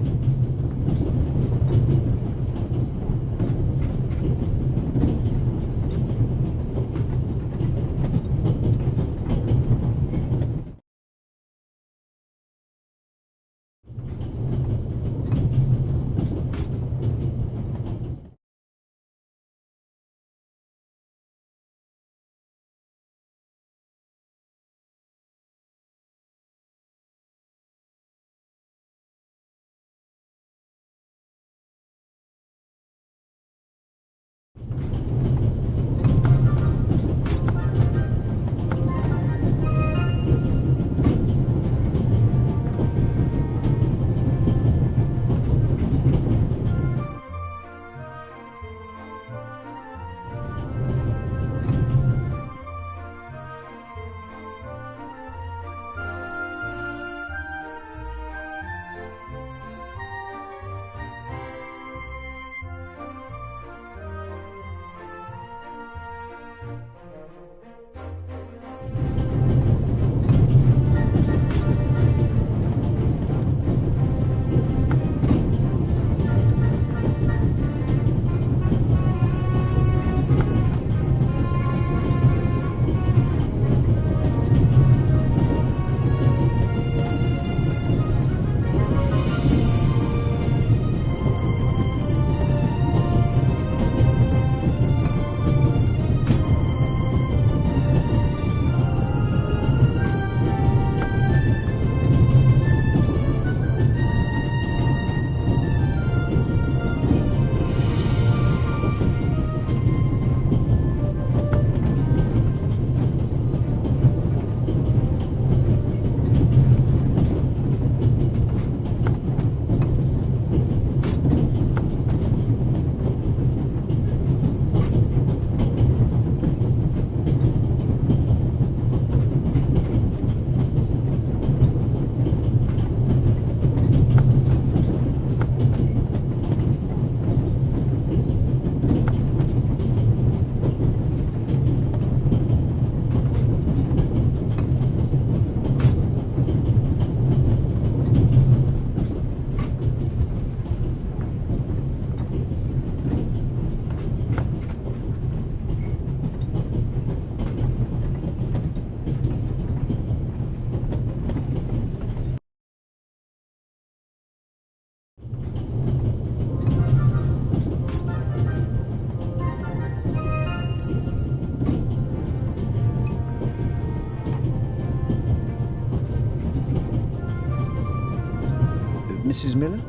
Mrs. Miller?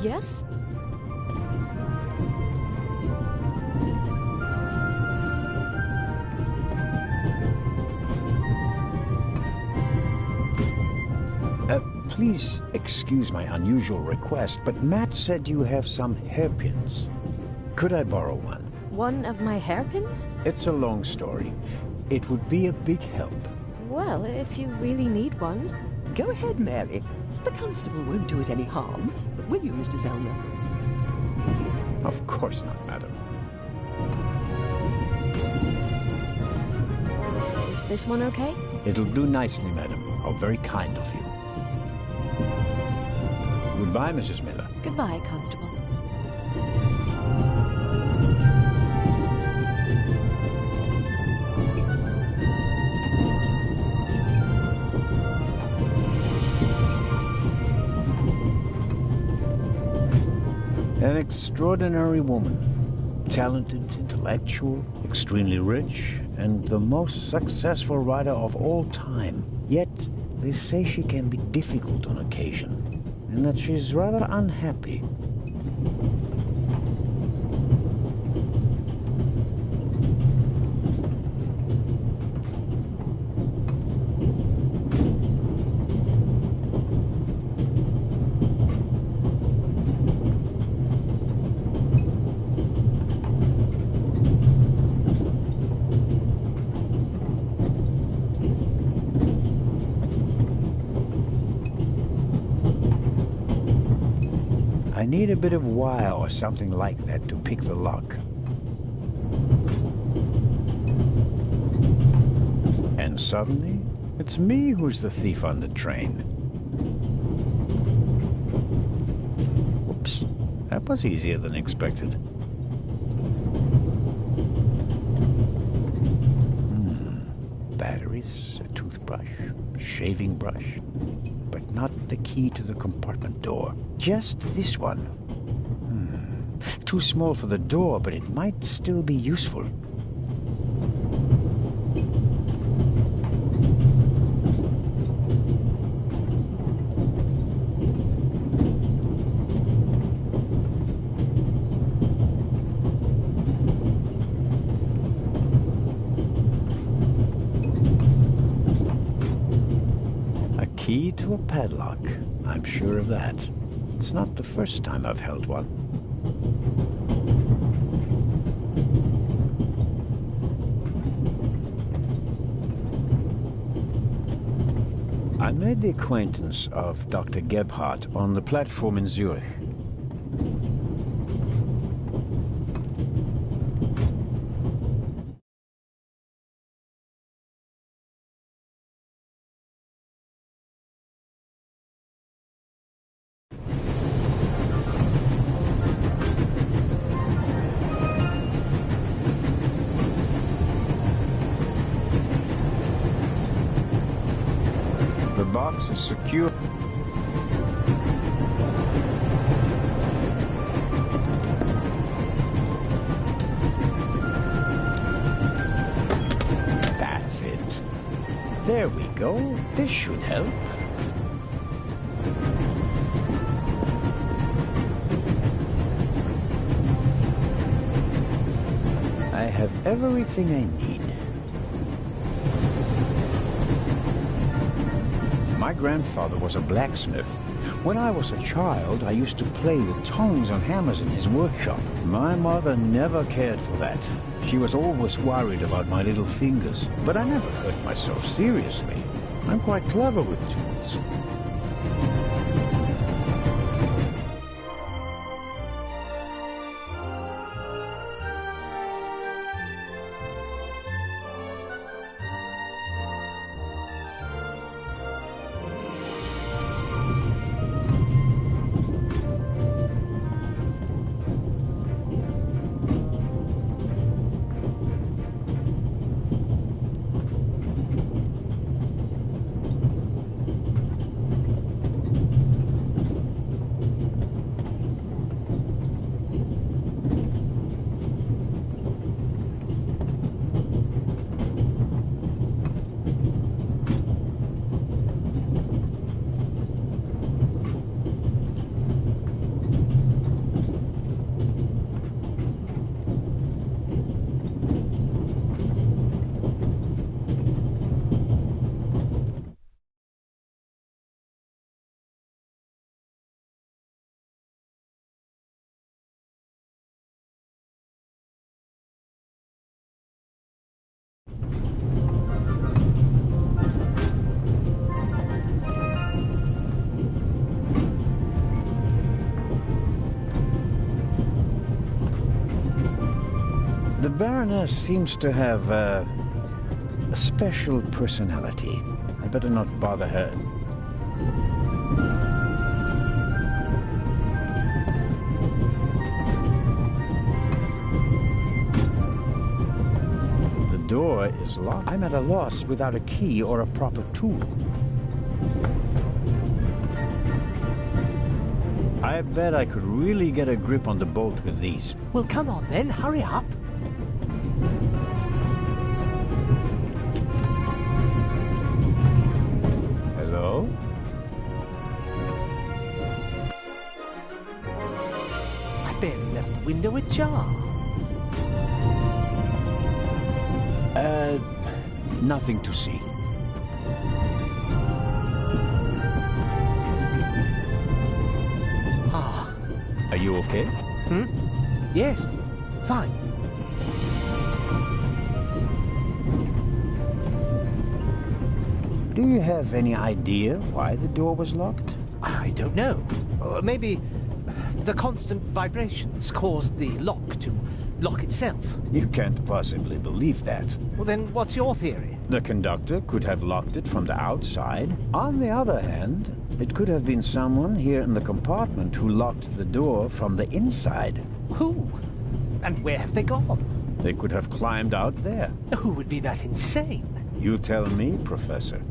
Yes? Please excuse my unusual request, but Matt said you have some hairpins. Could I borrow one? One of my hairpins? It's a long story. It would be a big help. Well, if you really need one. Go ahead, Mary. The constable won't do it any harm. But will you, Mr. Zellner? Of course not, madam. Is this one okay? It'll do nicely, madam. How very kind of you. Goodbye, Mrs. Miller. Goodbye, Constable. An extraordinary woman. Talented, intellectual, extremely rich, and the most successful writer of all time. Yet, they say she can be difficult on occasion, and that she's rather unhappy. I need a bit of wire or something like that to pick the lock. suddenly, it's me who's the thief on the train. Whoops. That was easier than expected. Batteries, a toothbrush, shaving brush, but not the key to the compartment door. Just this one. Too small for the door, but it might still be useful. Key to a padlock. I'm sure of that. It's not the first time I've held one. I made the acquaintance of Dr. Gebhardt on the platform in Zurich. The box is secure. That's it. There we go. This should help. I have everything I need. My grandfather was a blacksmith. When I was a child, I used to play with tongs and hammers in his workshop. My mother never cared for that. She was always worried about my little fingers, but I never hurt myself seriously. I'm quite clever with tools. The Baroness seems to have a special personality. I better not bother her. The door is locked. I'm at a loss without a key or a proper tool. I bet I could really get a grip on the bolt with these. Well, come on then, hurry up. Hello? I barely left the window ajar. Nothing to see. Ah. Are you okay? Yes, fine. Do you have any idea why the door was locked? I don't know. Maybe the constant vibrations caused the lock to lock itself. You can't possibly believe that. Well, then what's your theory? The conductor could have locked it from the outside. On the other hand, it could have been someone here in the compartment who locked the door from the inside. Who? And where have they gone? They could have climbed out there. Who would be that insane? You tell me, Professor.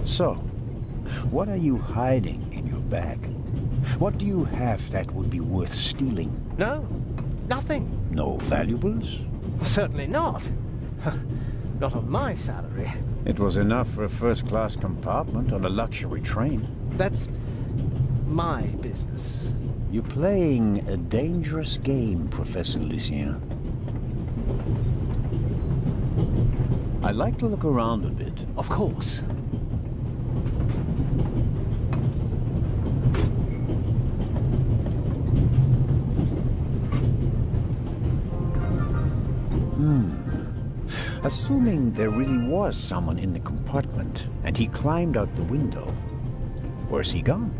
So, what are you hiding in your bag? What do you have that would be worth stealing? No, nothing. No valuables? Certainly not. Not on my salary. It was enough for a first-class compartment on a luxury train. That's my business. You're playing a dangerous game, Professor Lucien. I'd like to look around a bit. Of course. Assuming there really was someone in the compartment, and he climbed out the window, where's he gone?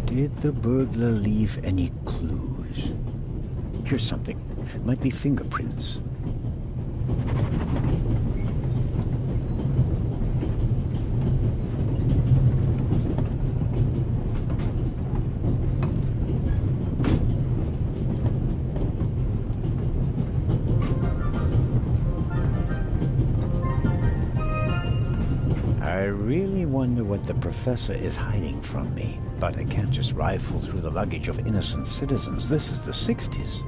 Did the burglar leave any clues? Here's something. Might be fingerprints. I really wonder what the professor is hiding from me. But I can't just rifle through the luggage of innocent citizens. This is the 60s.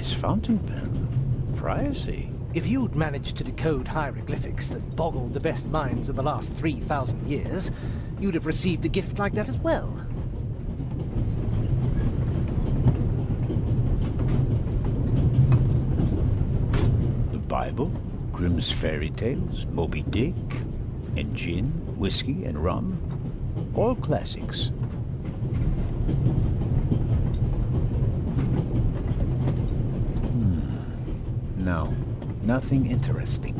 nice fountain pen. Pricey. If you'd managed to decode hieroglyphics that boggled the best minds of the last 3,000 years, you'd have received a gift like that as well. The Bible, Grimm's fairy tales, Moby Dick, and gin, whiskey, and rum. All classics. No, nothing interesting.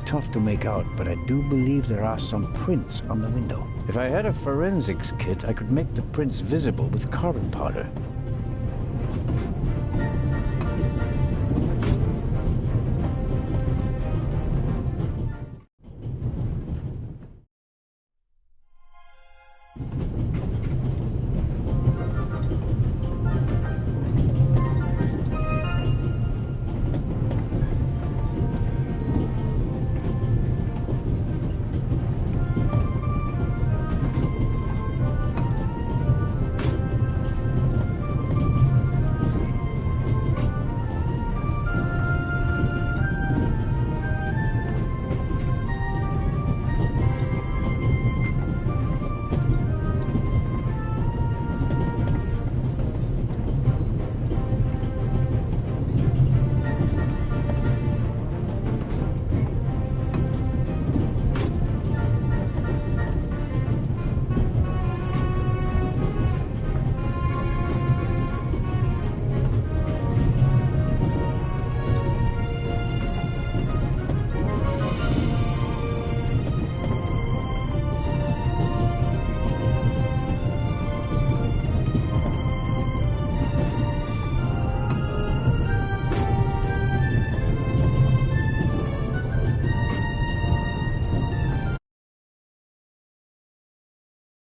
Tough to make out, but I do believe there are some prints on the window. If I had a forensics kit, I could make the prints visible with carbon powder.